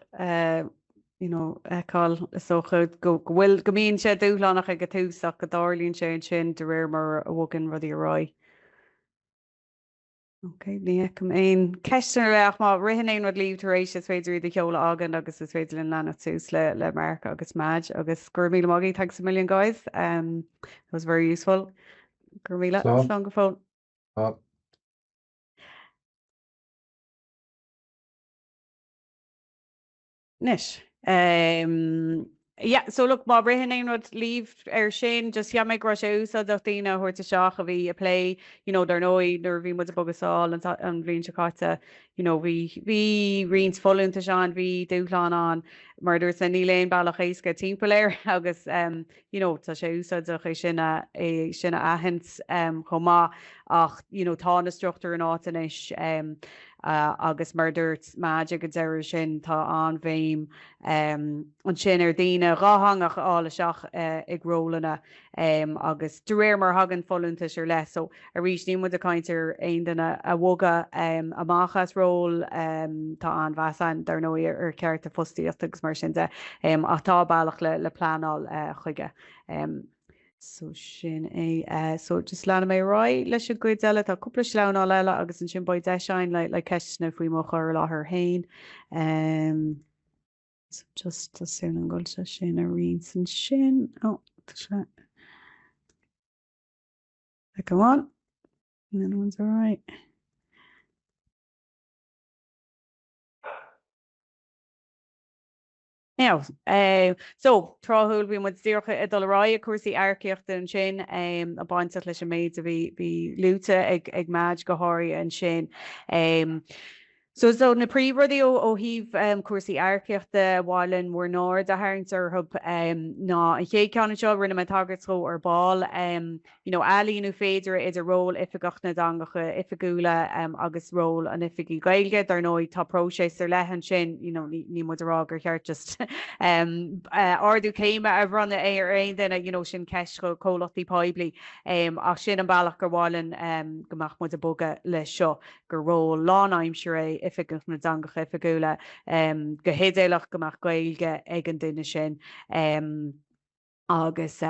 call so good go will go mean shed do lanach a gatu suck a darling chin de rare mar a wogan ruddy roy. Okay, ní come ein question reach ma rihin would leave to race féidir the ceola agan agus is féidir in lana tús le Mark agus Madge agus Gurmila Moggy. Thanks a million, guys. It was very useful. Gurmila, song phone. Nish. Yeah, so look, má brihin would leave Shane just me gro so that Dina hort to shock of a play, they're noi nervy with the bogasol and Rein Chakata, we Rein's full into Sean we do plan on murders and Elaine Balachaiska team player August ta so sinna ahens choma ach tána structure an átanish agus murders magic and sin tá an bhéim an sin Dina ráhangach ála seach ag rólana agus dúir mar hagan folúnta sir le so a rís ní mu a caiintear aon duna a bhoga amachchas ról tá an bheasan dar nó ar ceart a fustaíocht agus mar sin de ach tá bailach le plánál chuige. So sin so just lena mé roi leis a good eile tá cúpla sleán á leile agus an sin baid deisiin le ceistena faoi mo chur láthair hain. So just asún an gúilte sin a rion san sin. Oh, come on. And then one's all right. Now, so tráthúil bhí muid dtíorcha I dul rá a cuasaí airceochta an sin a baintach leis an méid a bhí lúta ag Madge go háirí an sin. So na príomhrodí ó híh cuasaí airceachta bháilinn mór nóir a haintar hub ná an ché ceanna seo rinne me tagartó ar ball ealaíonú féidir idir ról ifigachna dangacha ifigúla agus ról an ifigí gailge dar nóid tá próséis ar lehan sin ní mudrá gur cheart just ardú céime a bhranna é ar aon duine sin ceis go chomhlachtaí Poiblí ach sin an bailach gur bháilinn gomach mud a boga le seo gur ról lánaimsir é ifigach na dangacha ifigúla go héadéilech gomach gailge ag an duine sin agus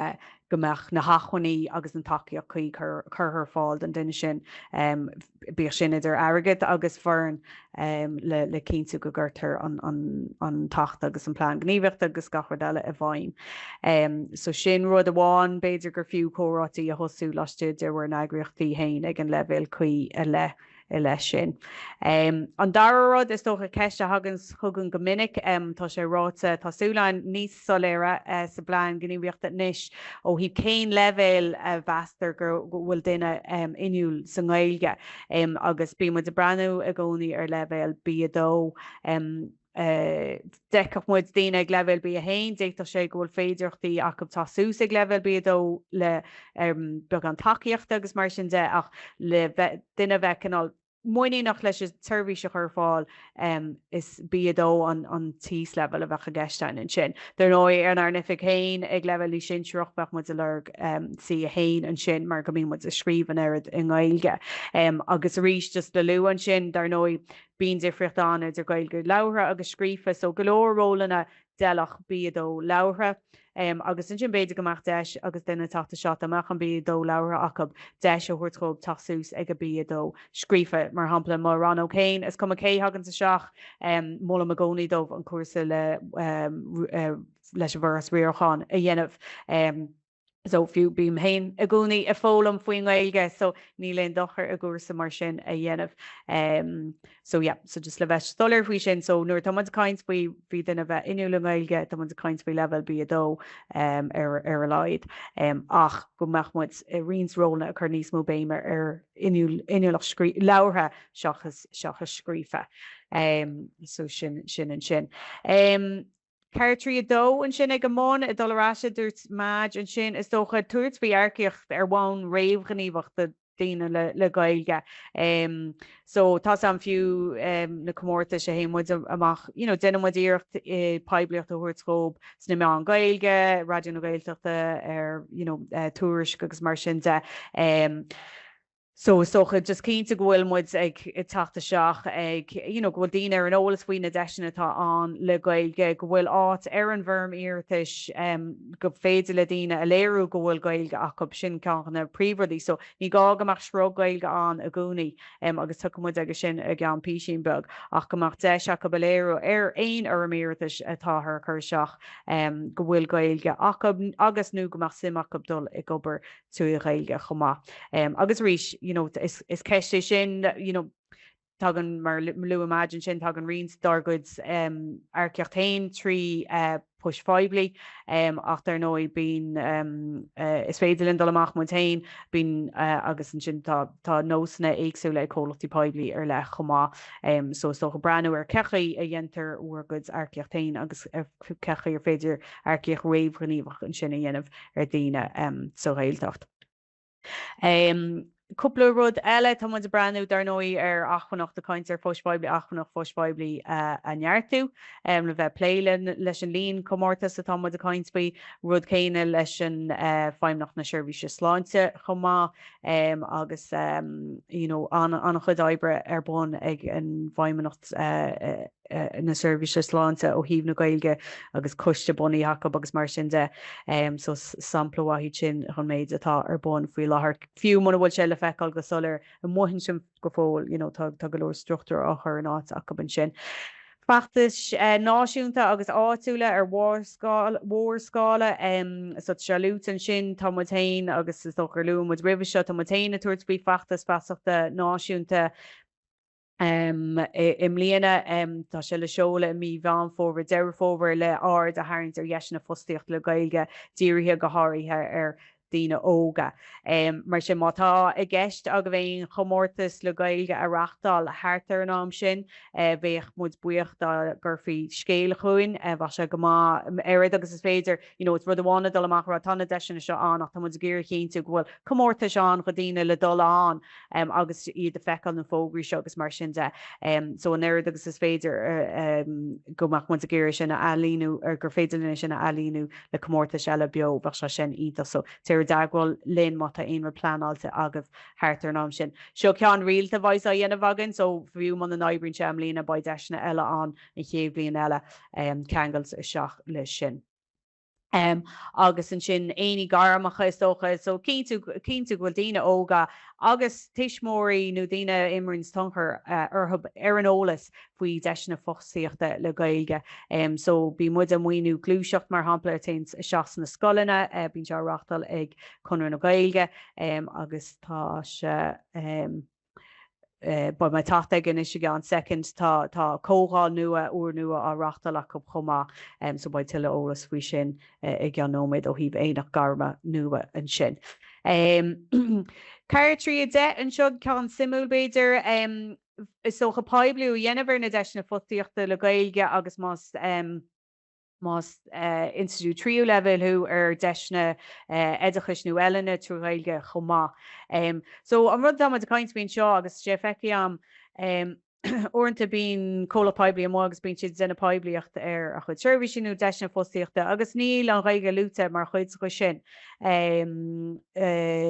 gomach na hachunaí agus an takeíoch chuí chur fáil an duine sin bíoh sin idir agad agus fearn le cinnte go gurtar an tacht agus an plán gníomhaíochta agus gachar eile a bhaim. So sin rud amháin beidir gur fiú córátaí a thosú laiste de bhar an agriochtaí hain ag an leibhéal chuí a le sin. An darrad is tócha ceiste hagans chugann go minic tá sé ráta tásúlain níos soléire sa bláin gníomhaíochta níos ó hí céin leibhéal a bheastar gur bhfuil duine inniúil san Gaeilge agus bí muid a breanú a gcónaí ar leibhéal bíadó deach muid daine ag leibhéal bí a hain déachtar sé go bhfuil féidirchtaí ach go tá sús ag leibhéal bíadó le beag an takeíochta agus mar sin de ach le duine bheith canál muoine nach leis tuirbhíse chur fáil is bíadó an tíos level a bheitcha geistein an sin. Dar nó ar nifig hain ag leibhéal í sin trúchbeh mu a lerg si a hain an sin mar go mí mu a scríban airad in Gaeilge. Agus rís just le luú an sin dar nó bíon difriochtán idir Gaeilge leabhra agus scrífa so golóir rólanna dealach bíadó leabhra. Agus an sin beidir gomach deis agus duine tata seo amach an bíadó leabhra achab deis a thuirtróg tasús ag a bíadó scrífa mar hampla mar ran ó céin is cum a cé hagan sa seach móla a gcónaí dómh an cuasa le leis a bhras riorcháin a dhéanamh so fiú bím hain a gcónaí a fólam faoin Gaeilge so ní leon dochar a gúsa mar sin a dhéanamh. So just le bheith stolir faoi sin so nuair tá muid caint faoi bhí duine bheith inniú le Gaeilge tá muid caint faoi level bíadó ar a leid ach go meach muid rionsróna a chu níos mó béime ar inniúlach leabhartha seachas scrífa so sin an sin. Ceirtrí dó an sin ag go món a doráise dúirt maid an sin is dócha tuairt bhí airceocht ar bháin réomhgníomhacht daine le Gaeilge. So tá an fiú na comórta sé héimmuid amach duine muíocht pebliacht a thuirtcóp sna me an Gaeilge, radio na Gaeltachta ar túris agus mar sin de. So socha just cínta gohfuil muid ag tata seach ag gohfuil daine ar an ólas faoine deisina atá an le Gaeilge go bhfuil áit ar an bhirm iartais go féidir le daine a léirú go bhfuil Gaeilge ach sin ceanna príomhrodí so ní gá goach srog Gaeilge an a gúnaí agus tu muid agus sin a gan písin beg ach goach deis a go léirú ar aon ar iartais atá chur seach go bhfuil Gaeilge agus nó goach simach go dul i gobar tú a Gaeilge chomá agus rís is ceiste sin tagan mar lu imagine sin tagan rins dargoods arceachtain trí push Poiblí ach dar nói bín is féidirlinn dul amach mutain bín agus an sin tá nósna éagsú le chomhlachtaí Poiblí ar le chomá so go breanú ar cechaí a dhéantar uairgoods arceachtain agus cechaí ar féidir arceach réomhghníomhach an sin a dhéanamh ar daine so Gaeltacht. Cúpla rud eile tá muid a breanú dar nóí ar achfannacht a caiint ar Fós Poiblí achfannach Fós Poiblí a neartú le bheith pléilen leis an líon comórta sa tá muid a caiint faoi rud céine leis an feimnach na Sheirbhísí sláinte chomá agus an chud oibre ar bun ag an bhaimimeacht na Sheirbhísí sláinte ó híomh na Gaeilge agus coiste bunaí Jacob agus mar sin de so sampla sin chun méid atá ar bun faoi láthair fiú muna bhfuil sé le feicáil go solar a mhain sin go fóil tá go leor struchtúr á chur an áit a go sin. Feachtas náisiúnta agus áitiúla ar mhórscála so sealút an sin tá mutain agus is dochar luú mu rih seo tá mutain a tuairt bhí feachtas feachta náisiúnta im líana tá se le seola mí bhean fóver deir fóver le ard a haint ar dhéisina fostíocht le Gaeilge díirithe go háirithe ar daoine óga. Mar sin mátá I gceist a go bhfuin chomórtas le Gaeilge a Reáchtáil háartar an am sin bheith muid buíocht gur faoi scéal chuin bha se go airad agus is féidir it's rud amhána dul amach ra tanna deisina seo an ach tá muid géir chéintú bhfuil chomórta seán go daoine le dul an agus iad a feicáil na fógraí seo agus mar sin de. So an airad agus is féidir gomach muid a géir sinna alínú ar gur féidirlína sinna alínú le chomórta se le beo bha se sin ita so tíir dagháil linn mata aon planáilte agah háartar an am sin. Seo cean rialta bhaid a dhéanamh agan so bhíú man na naibrín sem lína ba deisna eile an I chéad blion eile ceangailt seach le sin. Agus an sin éí garmacha is socha so cíntu bhfuil daoine óga agus tiismóí nó daoine imrinn tunchar arthb ar an ólas faoi deisna fochsaíochta le Gaeilge. So bí muid a muoinú glúiseacht mar hampla teint seach na scolanna bín se Reáchtáil ag chunar na Gaeilge agus tá se ba mai tata gan is gan second tá cóá nua úr nua a Reáchtáil a chomá so ba tiile ólas faoi sin I gan nóid ó híh éach garma nua an sin. Cair trí de an seo cean simúlbéidir is socha poibliú dhéanamhar na deisna fostaíochta le Gaeilge agus más Institute tríú level hu deisna edachas nó eilena trú Gaeilge chomá. So an rud am a caiint bíon seo agus sé feici am orintanta bín cóla poiblí am agus bín siad denna poiblíocht ar a chud Sheirbhísí nó deisna fostaíochta agus níl an Gaeilge lúta mar chuid go sin.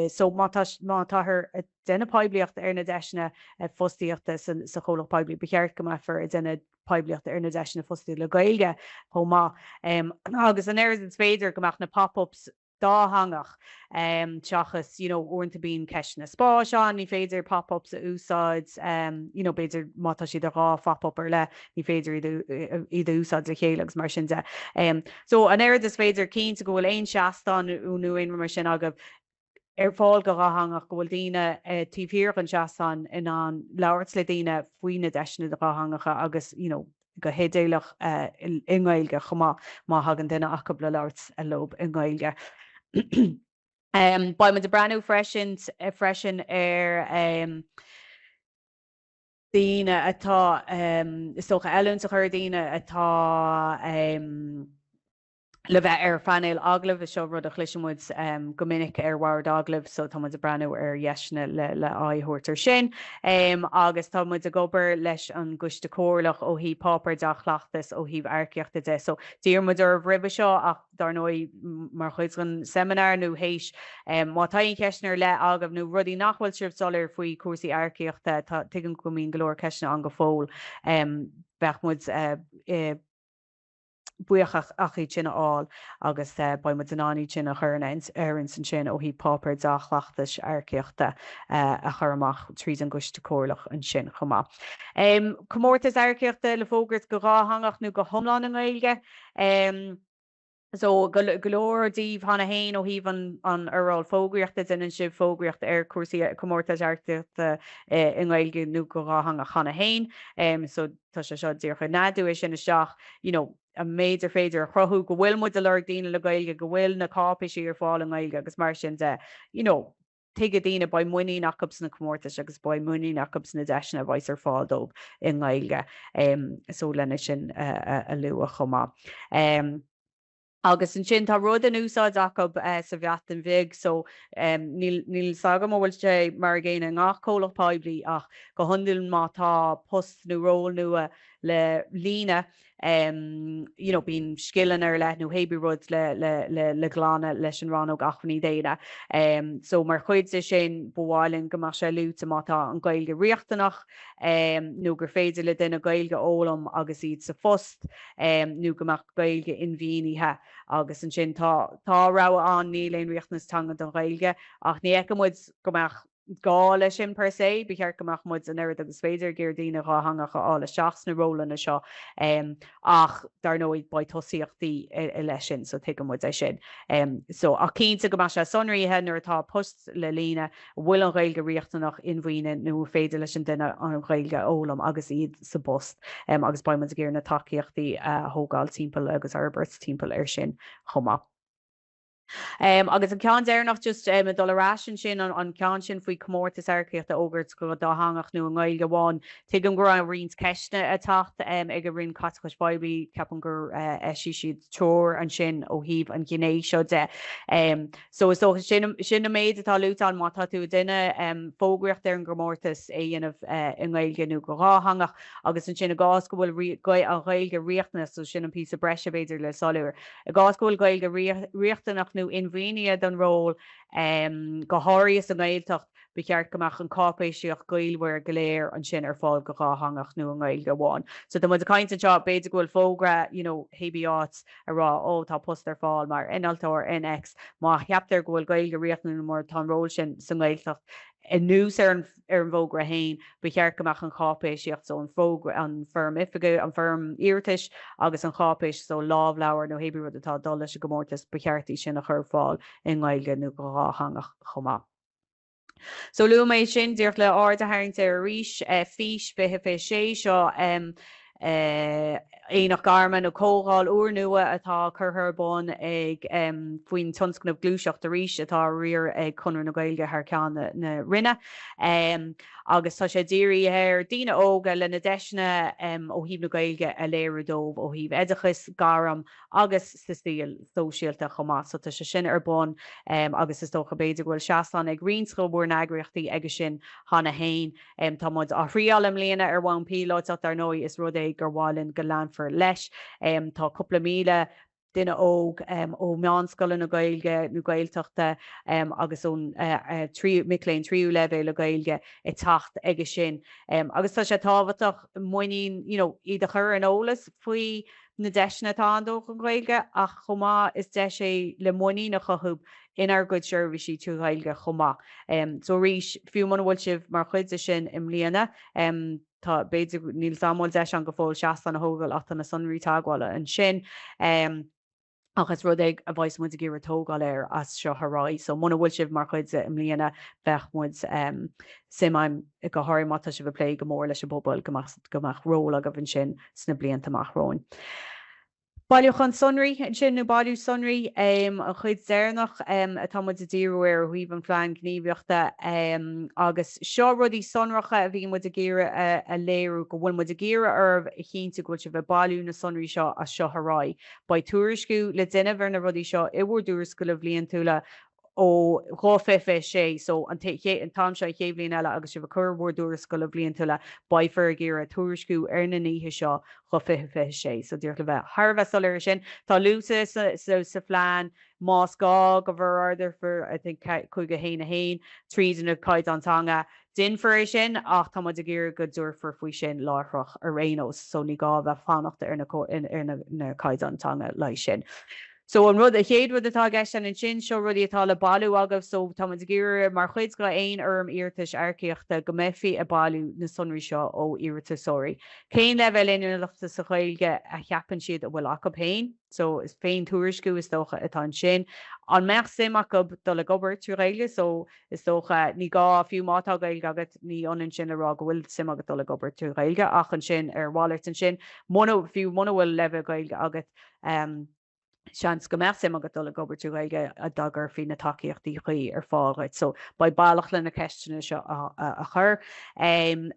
So mátáthair denna poiblíocht ar na deisna fostaíochta sa cóla poiblí becheart go for denna poiblíocht ar na deisna fostaí le Gaeilge chomá. Agus an airad is féidir gomach na pop-ups dáhangach teachas orintanta bín ceis na spá seán ní féidir pop-ups a úsáids beidir mátá siad a rá pop-up ar le ní féidir iad úsáids a chéile agus mar sin de. So an airad is féidir cínta go bhfuil aon seaán ú aon mar sin agah ar fáil go ráthangach go bhfuil daoine tíomhhíor an seaán in an labhairt le daoine faoine deisna de ráhangacha agus go hédéilech in Gaeilge chomá má hagan duine acu le labhairt a lob in Gaeilge. Ba me de brand new freisin ar daoine atá socha eann sa chuir daoine atá le bheith ar fannéil aglah seo rud a chluisimuid go minic ar bhhar aglah so tá muid a breanú ar dheisna le áthúirtar sin agus tá muid a gobar leis an gusta cóirlach ó hí pápar deachlachtas ó híh airceachta de so dír muid ar bhribh seo ach dar nói mar chuid an seminar nó héis má taíon ceisnar le agah nó rudí nachhfuil sibh solir faoi cuasaí airceachta tá tuigeann go mín golóir ceisna an go fóil bheith muid buíoch achí sinna áil agus ba mu denáí sin a chuirnaint airann san sin ó hí pápar deachlachtas airceachta a churamach tríd an gusta cóirlach an sin chomá. Comórtas airceachta le fógurt go ráthangach nó go thomláin an Gaeilge. So golóir díomh hána hain ó híh an arráil fógraíochta in sib fógraíocht ar cuasaí comórtas airceachta in Gaeilge nó go ráthangach hána hain. So tá se seo dtíorcha nadú sin na seach a méidir féidir chrothú go bhfuil muid a leir daoine le Gaeilge go bhfuil na cápaisí ar fáil an Gaeilge agus mar sin de tuige daoine ba muí nachcubs na comórtas agus ba muí nachcubs na deisna bhaid ar fádómh in Gaeilge so lena sin a luach chomá. Agus an sin tá rud an úsáid acu sa bheat an bhig so níl sagam bhfuil sé mar ggéine ngach cólach poiblí ach go hundúil mátá post nó ról nua le lína bín skillan ar le nó hébí rud le glána leis an rán ó gachfaní déine. So mar chuid sé sin bháilinn go mar sé lúta mátá an Gaeilge riachtanach nó gur féidir le duine Gaeilge ólam agus iad sa fust nó gomach Gaeilge in bhíoníthe agus an sin tá rá an níléon riachtanas tanga don Gaeilge ach ní muid gomach gá lei sin per se becheart gomach muid an airad agus féidir gur daoine ráhangacha ála seachs na rólanna seo ach dar nóid ba tosíochtaí lei sin so tuige muid é sin. So ach cínta go se sonraíthe nuair atá post le lína bhfuil an Gaeilge riachtanach in bhíine nó féidir leis an duine an Gaeilge ólam agus iad sa post agus ba muid gur na takeíochtaí thógáil timpeall agus Arbert timpeall ar sin chomá. Agus an cean déirnach just a dulrásin sin an cean sin faoi commórtas airceocht a ógurt go dá hangach nó an gáil goháin. Tuigem gur an rins ceisne a tacht ag a rinn Catchas Poiblí ceapan gur eisi siad tóir an sin ó híomh an gné seo de. So sin na méid atá lútán má tá tú duine fógracht ar an gomórtas é dhéanamh an gáilge nó go ráhangach agus an sin a gás go bhfuil an gáilge riachna so sin an pí a breise beidir le soúir. A gás go bhfuil gáilge riachtanach nó inmhíine don ról go háiríos an gáilteach be ceart goach an cápéisioach gailhar go léir an sin ar fáil go ráhangach nó an gáil go bháin. So tá mud a caiinte seo beidir gohfuil fógra hebíát a rá ó tá post ar fáil mar inaltóir NX má cheaptar gohfuil gail go riachna nó mar tá ról sin san gáilteach in nús ar an bhógra hain be cheart goach an chápéisiocht so an fógra an firm ifiige an firm irtis agus an chápéis so láh leabhar nó hebí rud atá dul leis go mórtas be cheartí sin a chur fáil in gáilge nó go ráhangach chomá. So lu méid sin dúirt le áir a haingte a ríis fís bethe fé sé seo éach garman ó cógáil úr nua atá churthbáin ag faoin tunscnamh glúiseach a ríis atá rior ag chunar na Gaeilge thar ceann na rinne. Agus tá sé ddíirí ar daoine óga le na deisna ó híomh na Gaeilge a léirú dómh ó híomh edachas garam agus sa stíl sóisialta chomá so tá sé sin ar bun agus is tócha beidir bhfuil seaán ag rionsco búr na agriochtaí aige sin hána hain tá mud a riálam léana ar bhain pílát ar nói is rud é gur bháilinn go leanfar leis tá coppla míle duine óg ó meánscoile na Gaeilge nó Gaeltachta agus ón miléin tríú levé le Gaeilge i tacht aige sin. Agus tá sé táhaach muoín iad a chur an ólas faoi na deisna tá andóch an Gaeilge ach chomá is de sé le muoí na chothúb inar go Sheirbhísí tú Gaeilge chomá. So ríis fiú man bhfuil sibh mar chuide sin im líana tá beidir níl samúil deis an go fóil seaán a hógail ach na sunraí tágáile an sin. Agus rud ag a bhaid mu a ggéir tógáil ar as seo thrá, so muna bhfuil sibh mar chuide im líana bheith mud simáim i go háirí mata si bh lé go mór leis a bobbal gomach róla go bhain sin sna blianta amach Roinn. Bailúchan sunraí sin nó bailú sunraí a chuid déirnach atá mud a ddíúir chuomh an phlean Gníomhaíochta agus seo rudí sunracha a bhí mud a ggéire a léirú go bhfuil mud a ggéire arbh i chénta goil si bheith bailú na sunraí seo a seo thrá. Ba tuairisciú le duine bhar na rudí seo i bhfuair dúras go le bblion túla ó ráfefe sé so an tam se chéblin eile agus si bh churbhór dúras go le blion túla baifar ggéir a tuairisciú ar na níthe seo ráfefe sé, so dúirt le bheith Harbheith solir sin tá luúsa sa phlean más gá go bhar ardir for I think chuig go héin a hain tríd na caiid antanga din for sin ach tá mud a ggéir go dúr for faoi sin láthroch a rénos so ní gá bheith fannachta ar na caiid antanga lei sin. So an rud a chéad rud atá gceist an sin seo rudí atá le bailú agah so tá a ggéire mar chuid go aon orm iirtas airceochta go méfií a bailú na sunraí seo ó iiritasóirí. Céin le bheith léonachta sa Gaeilge a cheapan siad a bhfuil acu féin, so is féin tuairisciú is dócha atá sin. An meach simach go do le gobar tú Gaeilge so is dócha ní gá fiú mátá Gaeilge agat ní anan sin ará go bhfuil simach do le gobar tú Gaeilge ach an sin ar bháirt an sin fiú muna bhfuil le Gaeilge agat seans go meach sim agat dul le gobar tú Gaeilge a dagar fi na takeíochtaí chuí ar fáilghait. So ba bailach le na ceistena seo a chur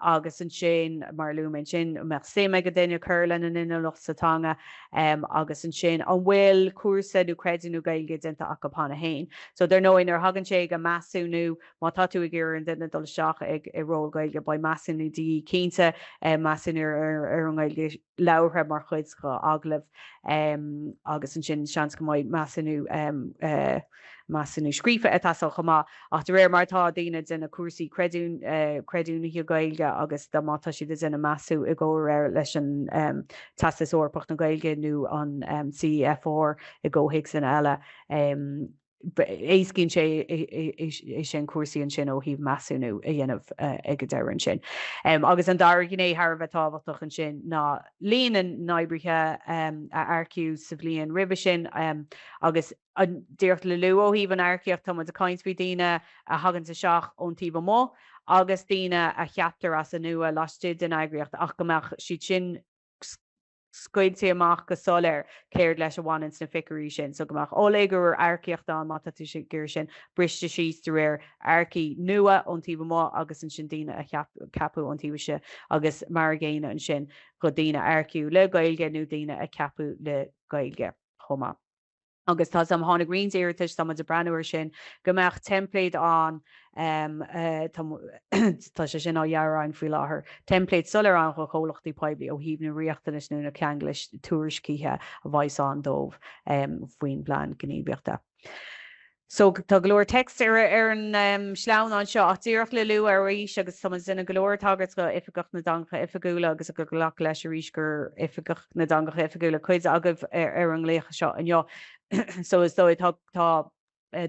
agus an sin mar luúmin sin meach sim go duine chur le na inach satanga agus an sin an bhfuil cuasa nó creidú Gaeilge dinta acu pána hain. So there nó inar hagann sé go measúnú má tatú a ggéir an duine dul seach ag i ról Gaeilge ba measúnú dí cínta measúnú ar an Gaeilge leabhar mar chuid go aglah agus an sin seans go maiid measúnú scrífa atá chomá ach de réir martá daine duna cuasaí creidúna hi Gaeilge agus dá mátá siad duna measú i ggóir ar leis an tastasúirpacht na Gaeilge nó an CFR i ggóhiigh san eile éiscinn sé é sin cuasaí an sin ó híomh measúnú a dhéanamh ag go deireann sin. Agus an dar gné Harbheith táhachtach an sin ná líonann naibrithe a airciú sa bblion ribbe sin agus dúirt le luú ó híomh an airceocht tá a caint bhí daine a hagann sa seach ón tíomh mó agus daine a cheaptar as a nua láiste den agriocht ach gomach siad sin scoiltí amach go solir céir leis a bhhain sna ficarí sin, so goach ólégur aircíocht an mata tú sé gur sin briste síos de réir aircí nua an tíh má agus an sin daine a capú an tíh se agus mar géine an sin go daine airciú le Gaeilge nó daine a capú le Gaeilge chomá. Agus tá am tháinig Greens éiritas tá de breúir sin gombeach template an tá sé sin áhearráin faoi láthair. Template sulir an go chomhlachtaí Poiblí ó híomh na riachtanas nó na ceanglis tuairiscíthe a bhaisán dómh faoin bPlean Gníomhaíochta. So tá glóir text ar an sleán an seo ach díoch le luú ar ríis agus tá sinna glóir tagart go ifigach na dancha ifigúla agus go glach leis a ríis gur ifigach na dangacha ifigúla chuid agah ar an lécha seo an so is dóid tá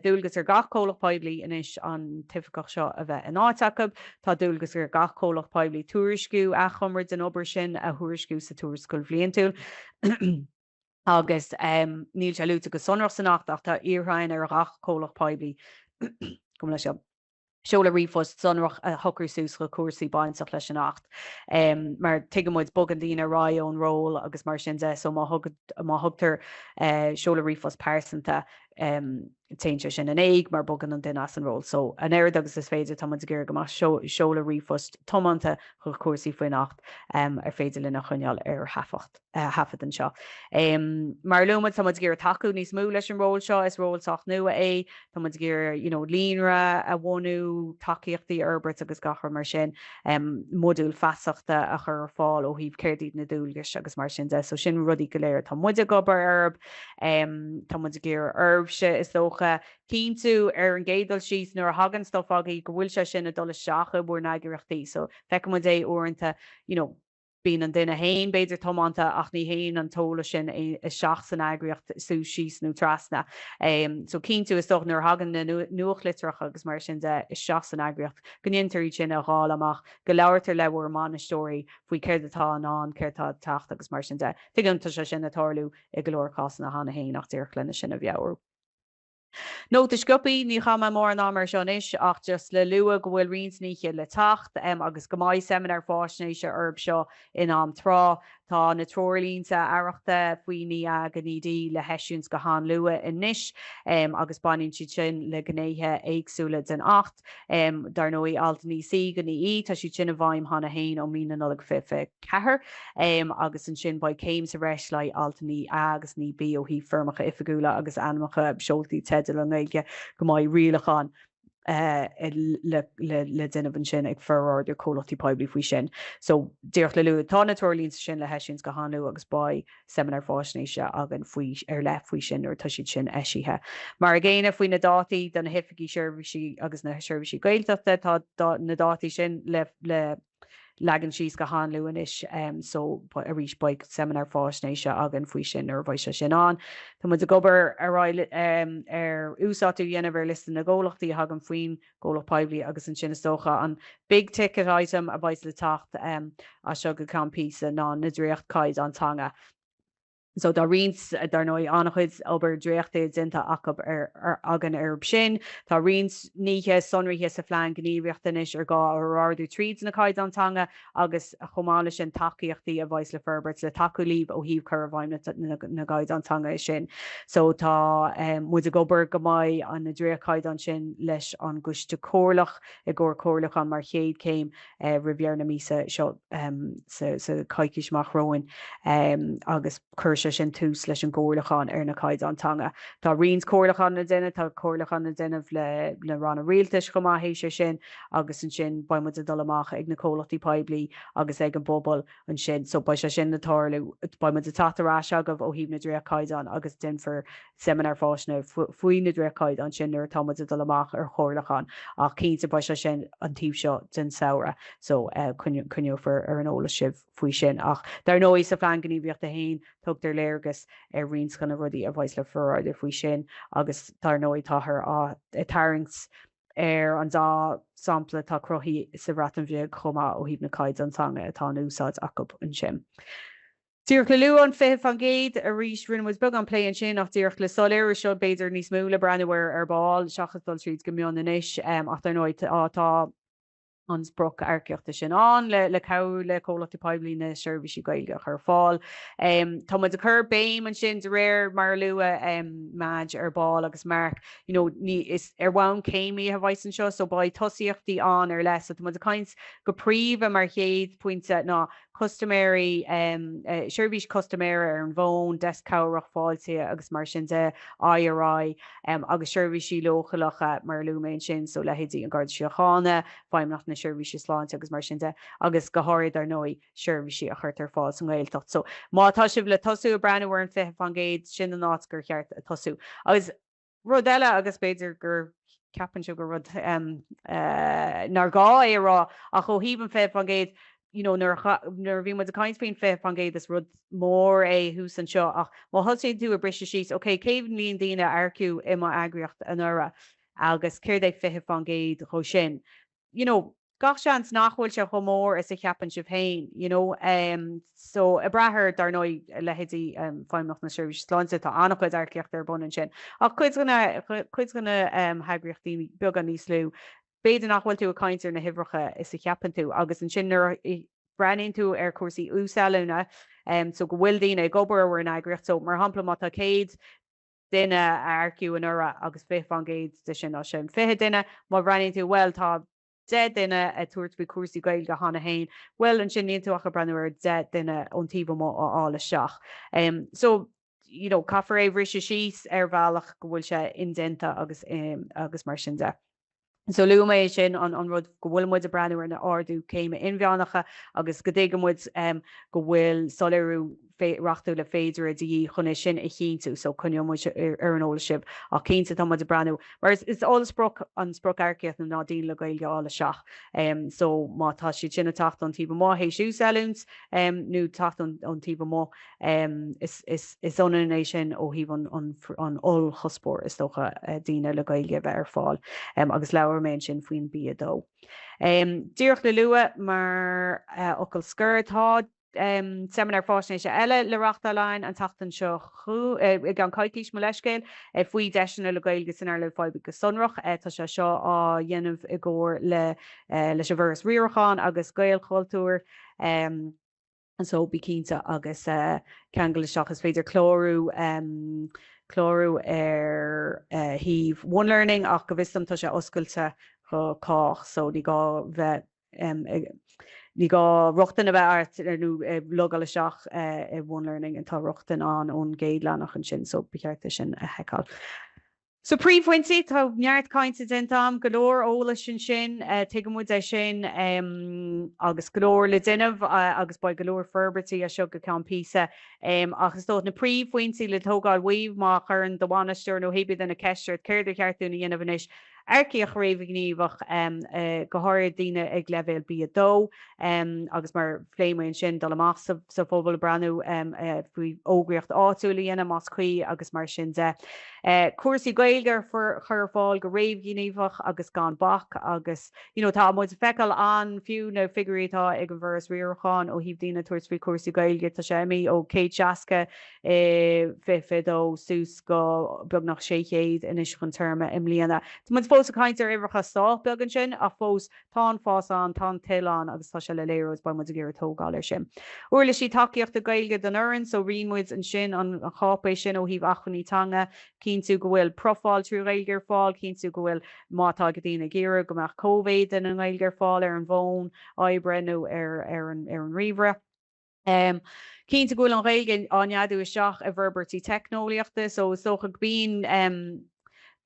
dúlgus ar gach chomhlach Poiblí inis an tificach seo a bheith an áiteachab, tá dúlgus ar gach chomhlach Poiblí tuairisciú a chumir den obair sin a thuairisciú sa tuairisciúil bhliain túil. Agus níl se lúta go sonrach san nacht ach tá iarthain ar gach chomhlach Poiblí gom lei seo. Seola rifos sonrach a thugur sús go cuasaí baintach leis an nacht. Mar tuigemuid bogan daoine rá ón ról agus mar sin de so má thugtar seola rifos persanta teinte sin an éig mar bogan an duine as an ról. So an air agus is féidir tá gur go seola rifos tomanta chu cuasaí faoin nacht ar féidir lena chuneal ar hafad an seo. Mar lumad tá gur taú níos mú leis an ról seo is rólsach nua é, tá gur líonra a bhhanú takeíochtaí Herbert agus gachar mar sin modúil feasachta a chur fáil ó híomh céirdíad na dúlgus agus mar sin de so sin rudí go léir tá muide gobar herb tá gur herbse is dócha cín tú ar an gédal síos nuair hagan stof agaí go bhfuil se sin a dul seacha búr naigeachtaí so fecha mu é uanta bín an duine hain beidir tomanta ach ní hain an tóla sin is seach san agriocht sú síos nó trasna. So cín tú is doch nuair hagan na nuachlitrach agus mar sin de is seach san agriocht gníontarí sin a gháil amach go leabhartar lehar manastóí faoi céir atá an céirtá tacht agus mar sin de. Tuiganta se sin atálú i go leor cásan na hána hain ach tíorchlanna sin a bheabhar. No is gupi ní chama mór an amar seis ach just le lua go bhfuil rionsníe le tacht agus go maiid Seimineáir Faisnéise herb seo in am trá tá na trolínsa airachta faoine a gnídí le heisiúns go há lua in níis agus banín si sin le gnéthe éagsúla den 8 dar nóí altaní si go ní tá si sin a bhaim hána hain ó mína nula fife cethir agus an sin ba céim sa reis le altaní agus ní bí ó hí firmacha ifigúla agus anmacha seoltaí teidir an Gaeilge go maiid rialachan le duine sin ag ferráir chomhlachtaí Poiblí faoi sin. So díoch le luú tá na tuairlín sin le heisiúns go háú agus ba Seimineáir Faisnéise agan faoi ar le faoi sin ar tuisiid sin eisithe. Mar a ggéine faoi na dátaí don na hificí Sheirbhísí agus na Sheirbhísí Gaeilge tá na dátaí sin le legan síos go há luúis so a rís baig Seimineáir Faisnéise agan faoi sin ar bhaise sin an. Tá mu a gobar ar úsáú dhéanamh ar listan na ggólachtaí hagan faoin ggólach Poiblí agus an sin socha an big ticket item a bhaid le tacht a seo go campísa ná na dríochtcaid antanga. So da rins dar nói annachchuid ober dréachtaid dinta acab agan herb sin, Tá rins níhe sonrithe sa phlean gníomhaíochtanis ar gá ardú tríd na caid antanga agus a chomála sin takeíochtaí a bhaid le Herbert le takeú líb ó híomh chur bhaim na gaid antanga sin. So tá mu a gobar go maiid an na dréachcaid an sin leis an guiste cóirlach I ggur cóirlach an mar chéad céim ribhear na mísa seo sa caiiciismach Roinn agus chuirse sin tús leis an ggóirlachán ar na caid antanga. Tá rins cóirlachán na duine tá cóirlachán na duineh le ranna rialtas go maithééis sin agus an sin ba mu a dul amach ag na chomhlachtaí Poiblí agus ag an bobbal an sin so ba se sin natáirú ba mu a tatarrás agah ó híomh na dréachcaid an agus den for Seimineáir Faisnéise faoin na dréachcaid an sin ar tá mu a dul amach ar chóirlachán ach cínta ba se sin an tíobh seo den saora so cuniuúfar ar an óla sibh faoi sin ach dar nó sa phlean gníomhaíochta hain tugtar léirgus ar rins gan rudí a bhaid le ferráidir faoi sin agus tar nóid táthir tarings ar an dá sampla tá crothaí sa ratan bheag chomá ó híomh na caid antanga atá úsáid acab an sin. Díoch le luú an fih an géad a rís rinne was bug an play an sin ach díoch le soléir seo beidir níos múla breanúir ar báil seachas dul tríd go mion inis ach tar nóid tá an spruc airceachta sin an le cabh le chomhlachtaí poiblí na Sheirbhísí Gaeilge chuir fáil. Tá muid a chur béim an sin de réir mar lua maid ar ball agus mark ní is ar bhain céimí a bhaith an seo so ba tosíochttaí an ar leis so tá muid a caint go príomh mar chéad pointe ná customary Sheirbhís customary ar an bhón des cabhrach fáilte agus mar sin de IRI agus Sheirbhísí lóchalacha mar luméin sin so lehéadí an gard siochána feimnach na Sheirbhísí sláinte agus mar sin de agus go háirid ar nói Sheirbhísí a chuirt ar fáil san Gaeltacht so mátá sibh le tosú a breanúir an fiche fan géad sin an áit gur cheart a tosú agus rud eile agus beidir gur ceapan siú gur rud nar gá é rá a cho híb an fiche fan géad nar bhí muid a caiint faoin fiche fan géad is rud mór é hús an seo ach má thosaí tú a brise síos ok céimh líon daine airciú i má agriocht an ura agus céir é fiche fan géad cho sin gach seans nachhfuil se chomór is a cheapan si féin so a brethir dar nó lehéadí feimnach na Sheirbhísí sláinte tá annach chuid airceacht ar bunan sin ach chuid gona heagriochttaí beag an níos lú béidir nachhfuil tú a caiintear na hibhreacha is a cheapan tú agus an sin brenin tú ar cuasaí úsáúna so go bhfuil daine gobar an agriocht so mar hampla mátá céad duine airciú an ura agus fé fan géad de sin á sin fiche duine má brenin tú well tá de duine a tuairt bhí cuasaí Gaeilge hána hain well an sin níon tú a breanúir de duine óntíomh mó ála seach so caafar é bhrise síos ar bhealach go bhfuil se indenta agus mar sin de. So luméid sin an rud go bhfuil muid a breanúir na ardú céime inmheánnacha agus go dtéige muid go bhfuil soléirú rachtú le féidir a dí chuna sin i chéintú so chunne mu ar an ólasib a cénta tá muid a breanú mar is all an spruc airceach na nádín le Gaeilge ála seach so má tá si sinna tacht an tíb má hééis siú selúns nó tacht an tíb má is onéis sin ó híh an ol chospór is tócha díine le Gaeilge bheith ar fáil agus leabhar mé sin faoin bí dó. Díoch le lua mar ocail scurtá Seimineáir Faisnéise eile le Reáchtáil an tatan seo gan caiitlís mo leiscéil faoi deisina le Gaeilge san ar le fáibe go sonrach tá se seo á dhéanamh i gcóir leis a bhras riorcháin agus gailchultúr so bí cínta agus ceangail seach is féidir chlórú ar híomh one learning ach go bhvistam tá sé oscailte chu cách so ní gá bheith ní gá ruchtan a bheith nó logáil seach i one learning an tá ruchtan an ón géad lenach an sin so bechearta sin a heáil. So príomhhaintí tá neart caiinte dentam golóir ólas sin tuigemuid é sin agus golóir le duineh agus ba golóir ferbertí a seo go cean písa agus dó na príomhhaintí le tógáil waomh má chur an dohhaisteir nó hébí den na ceisteirt céir ceartúna dhéanamhanis Airceach réomh gníomhach go háir daine ag leibhéil bí dó agus mar phléimeoin sin dal amach sa fóbal breanú faoi ógriocht áúla dhéana más chuí agus mar sin de. Cuasaí Gaeilge chur fáil go réomh gníomhach agus gan bach agus tá muid fecail an fiú na figuritá ag an bhras riorcháin ó híomh daine tuairt faoi cuasaí Gaeilge tá séimi ó céad seaca fidó sús go beag nach 600 inis chun terma im líana. Fós a caiintear ibricha stá began sin a fós tá fásán tá tián agus tá se le léros ba mu a ggéir tógáir sin. Uirla sí takeíocht a Gaeilge den uran so rimuid an sin an chápééis sin ó híh achanítanga cín tú go bhfuil profáil trú Gaeilge fáil cín tú go bhfuil mátá go dtína géire go meach COVID in an Gaeilge fáil ar an bhón áibrenn ar an rimhre. Cínta gohfuil an Gaeilge aneadú seach a bhirbertí technoliaachta so socha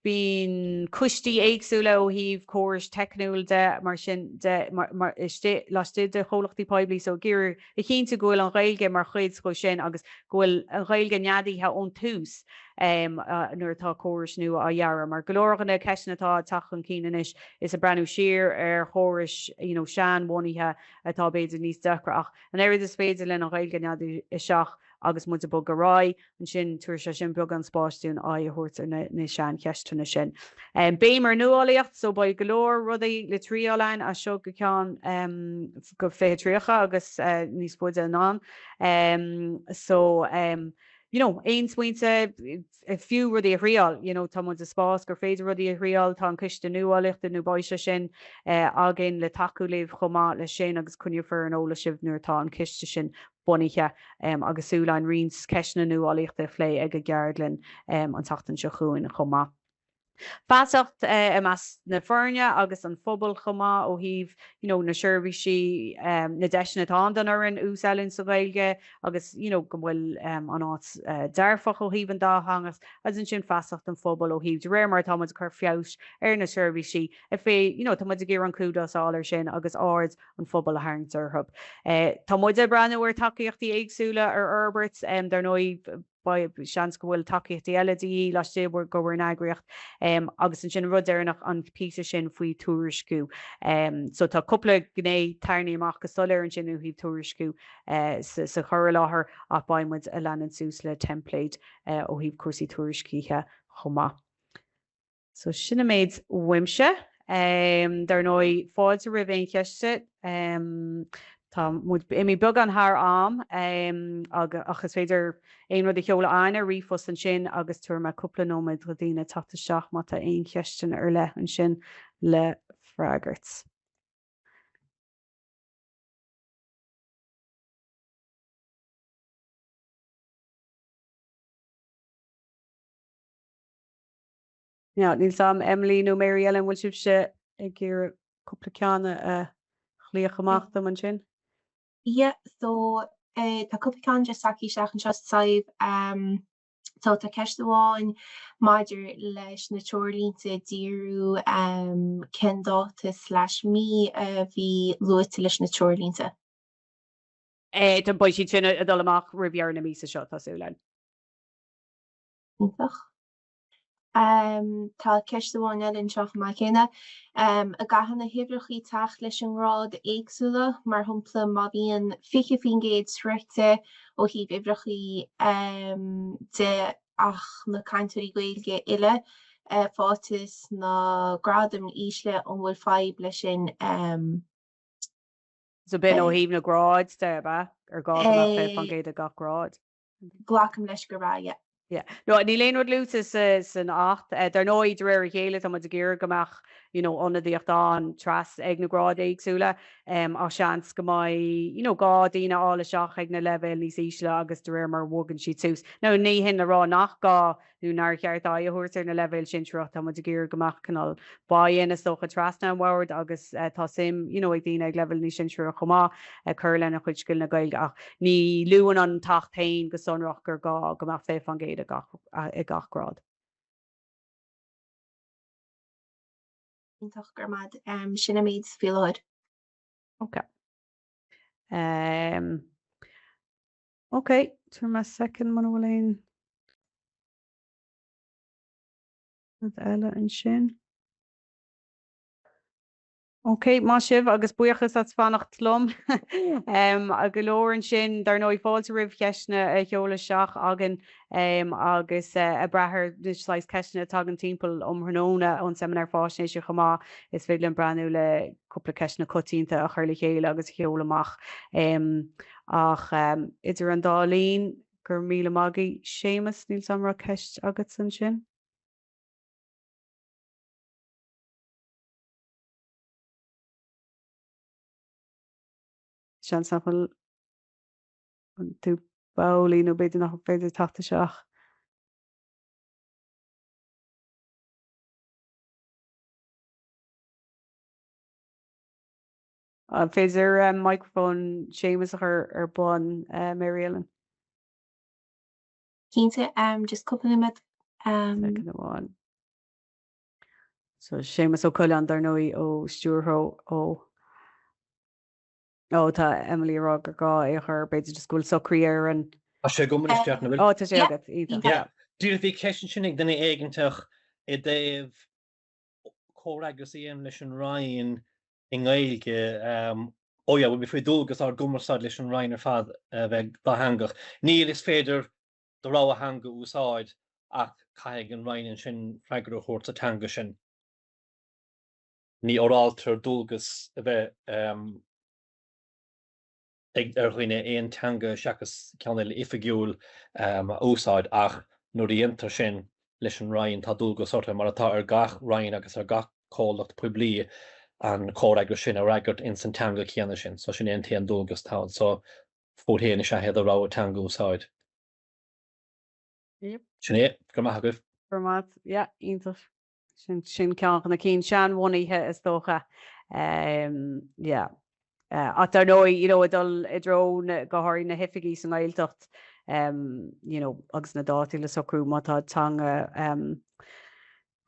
bín custí éagsúla ó híomh cóirs technúil de mar sin láiste de chomhlachtaí poiblí so gur i cínta gohfuil an Gaeilge mar chuid go sin agus gohfuil an Gaeilge neadaíthe ón tús nuair tá cóirs nu a dhearra mar gológanna ceisnatá tachan cíanais is a breanú siar ar chóiris sean bhainithe atá beidir níos deachra ach an éirid is féidir le an Gaeilge neadú i seach agus mu a bog go rá an sin tuair se sin beag an spáistún a thuirtar na sean ceistena sin. Béimar nuálaíocht so ba golóir rudaí le tríálainn a seo go ceán go fé tríocha agus níos buide an so ein smuointe fiú rudí a rial, tá mu a spás gur féidir rudí a rial tá an ciste nuálicht nó baise sin agin le taú léh chomá le sin agus cuniu fear an óla sibh nuair tá an ciste sin bunaiche agus úlain rins ceisna nuálicht a phlé ag a geardlinn an tatan se chuúin chomá. Fásacht mas na fearne agus an phobal chomá ó híh na Sheirbhísí na deisna tá an ar an úsáilinn sa Gaeilge agus go bhfuil an áit dearfach ó híh an dáhangas as an sin fásacht an phobal ó híh de réir mar tá chur fios ar na Sheirbhísí a fé tá muid a ggéar an cúdasáir sin agus áard an phobal a haingtarthb. Tá muid a breanúir takeíochtaí éagsúla ar Herbert dar nó ba sean go bhfuil takeíochtaí eile leis débhar go bhar agriocht agus an sin rudéirnach an písa sin faoi túriscú. So tá coppla gné tarnaí amach go solir an sinú híh túriscú sa chur láthair ach baimmuid a lean sús le template ó híh cuasaí túriscíthe chomá. So sinna méid weimse dar nó fáilte rih éon cheiste Tá imi bug an haar am agus féidir éon rud a cheola aine rifos an sin agus tuair me cúpla nóid go dtíine tata seach má tá aon cheistin ar le an sin le freigart. Ja, níl sam Emily nó Mary Ellen bhfuil sib se ag gur cúpla ceanna a chlíoch amach am an sin? Yeah, so tá cúpla just saki seach an just saibh so tá ceiste bháin maidir leis na teorlínta díú cendáta/mí a bhí luite leis na teorlínta. Tá buid si sinna a dul amach ribhear na mísa seo tásúlainn. Tá ceiste bháin eile seach mai chéine a gahanana hibrechaí teach leis an rád éagsúla mar thumpla má bhíon fiche fingéid sreite ó híh hibrechaí de ach na caintúirí Gaeilge ile fátas na gradam ísle an bhfuil fáib lei sin So bin ó híh na gráid de ba ar gád fan géad a gachrád. Glacham leis go rá, yeah. Yeah. No, ní léonúd lúta san 8 dar nóid réir chéile tá a ggéir goach anadíochtán tras ag na grád éagsúla á seans go maiid gá daoine ála seach ag na level níos ísle agus de réir mar bhgan si túús. No ní hin na rá nach gá nú cheartá a thuirtar na level sin trocht tá a ggéir goach canál baana socha trasna bhhard agus tá sim ag daine ag level ní sin trú chumá chur lena chuid sciil na Gaeilge ach ní luúan an tachttain go sonrach gur gá goach fé fan géad i gachrád. Ítach gur mad sinna méid fiúid. Okay. Okay, tuair me second man bhfuil eile an sin. Okay, má sibh agus buochas at fannacht lom a go leor an sin dar nó fáilte rih ceisna a cheola seach agan agus a brethir leis ceisna tag an timppel omthnóna an Seimineáir Faisnéise chomá is féidir an breanú le cúpla ceisna cotínta a chuirla chéile agus cheolamach ach idir an dálín gur míle magaí sémas níl samra ceist agat san sin. Sean sample tú bailí nó beidir nach féidir tata seach. Féidir microphone sémas ar bun Mary Ellen. Cínte just cúpla mit So sémas ó coileán dar nóí ó stúrthó ó tá Emily rá gur gá é chur beidir de scoil socríar an sé go isteach na tá sé agad Dúir bhí cean sinnig duna éigenteach i déobh córagus íon leis an Roinn in Gaeilge bhfuil bhí faoi dulgus ar gumarsáid leis an Roinn ar fad bheith hangach. Níl is féidir do rá a hanga úsáid ach caiig an Roinn sin freigur chóirt a tanga sin. Ní oráltar dulgus a bheith ag chuoine éontanga seachas ceanna le ifigiúil úsáid ach nó dhéontar sin leis an Roinn tá dul go sorta mar atá ar gach Roinn agus ar gach chomhlachta Poiblí an córaigre sin a raigart in san teanga chéanna sin, so sin éon taon dulgus tá, so fóthéana se head a rá teanga úsáid. Yep. Sin é, go maith agah. Format, yeah, iontas. Sin ceann na cín sean bhunaithe is dócha. Yeah. Tar nói, dul I drón go háirí na hifigií san Gaeltacht, agus na dátaí le socrú mátá tanga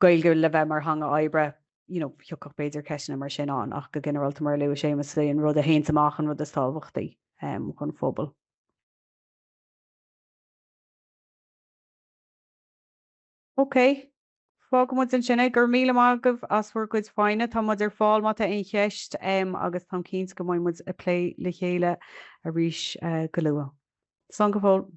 Gaeilge le bheith mar hanga oibre, fiocach beidir ceisina mar sin an ach go generalta mar leo sémas lé an rud a héntamach an rud a stábhachtaí chun fóbal. Ok, fágamid an sinna gur míle agah as bfuair goid fáine tá mud ar fáil mata on cheist agus tá cíns go maiid a lé le chéile a ríis go luath. San go fóil.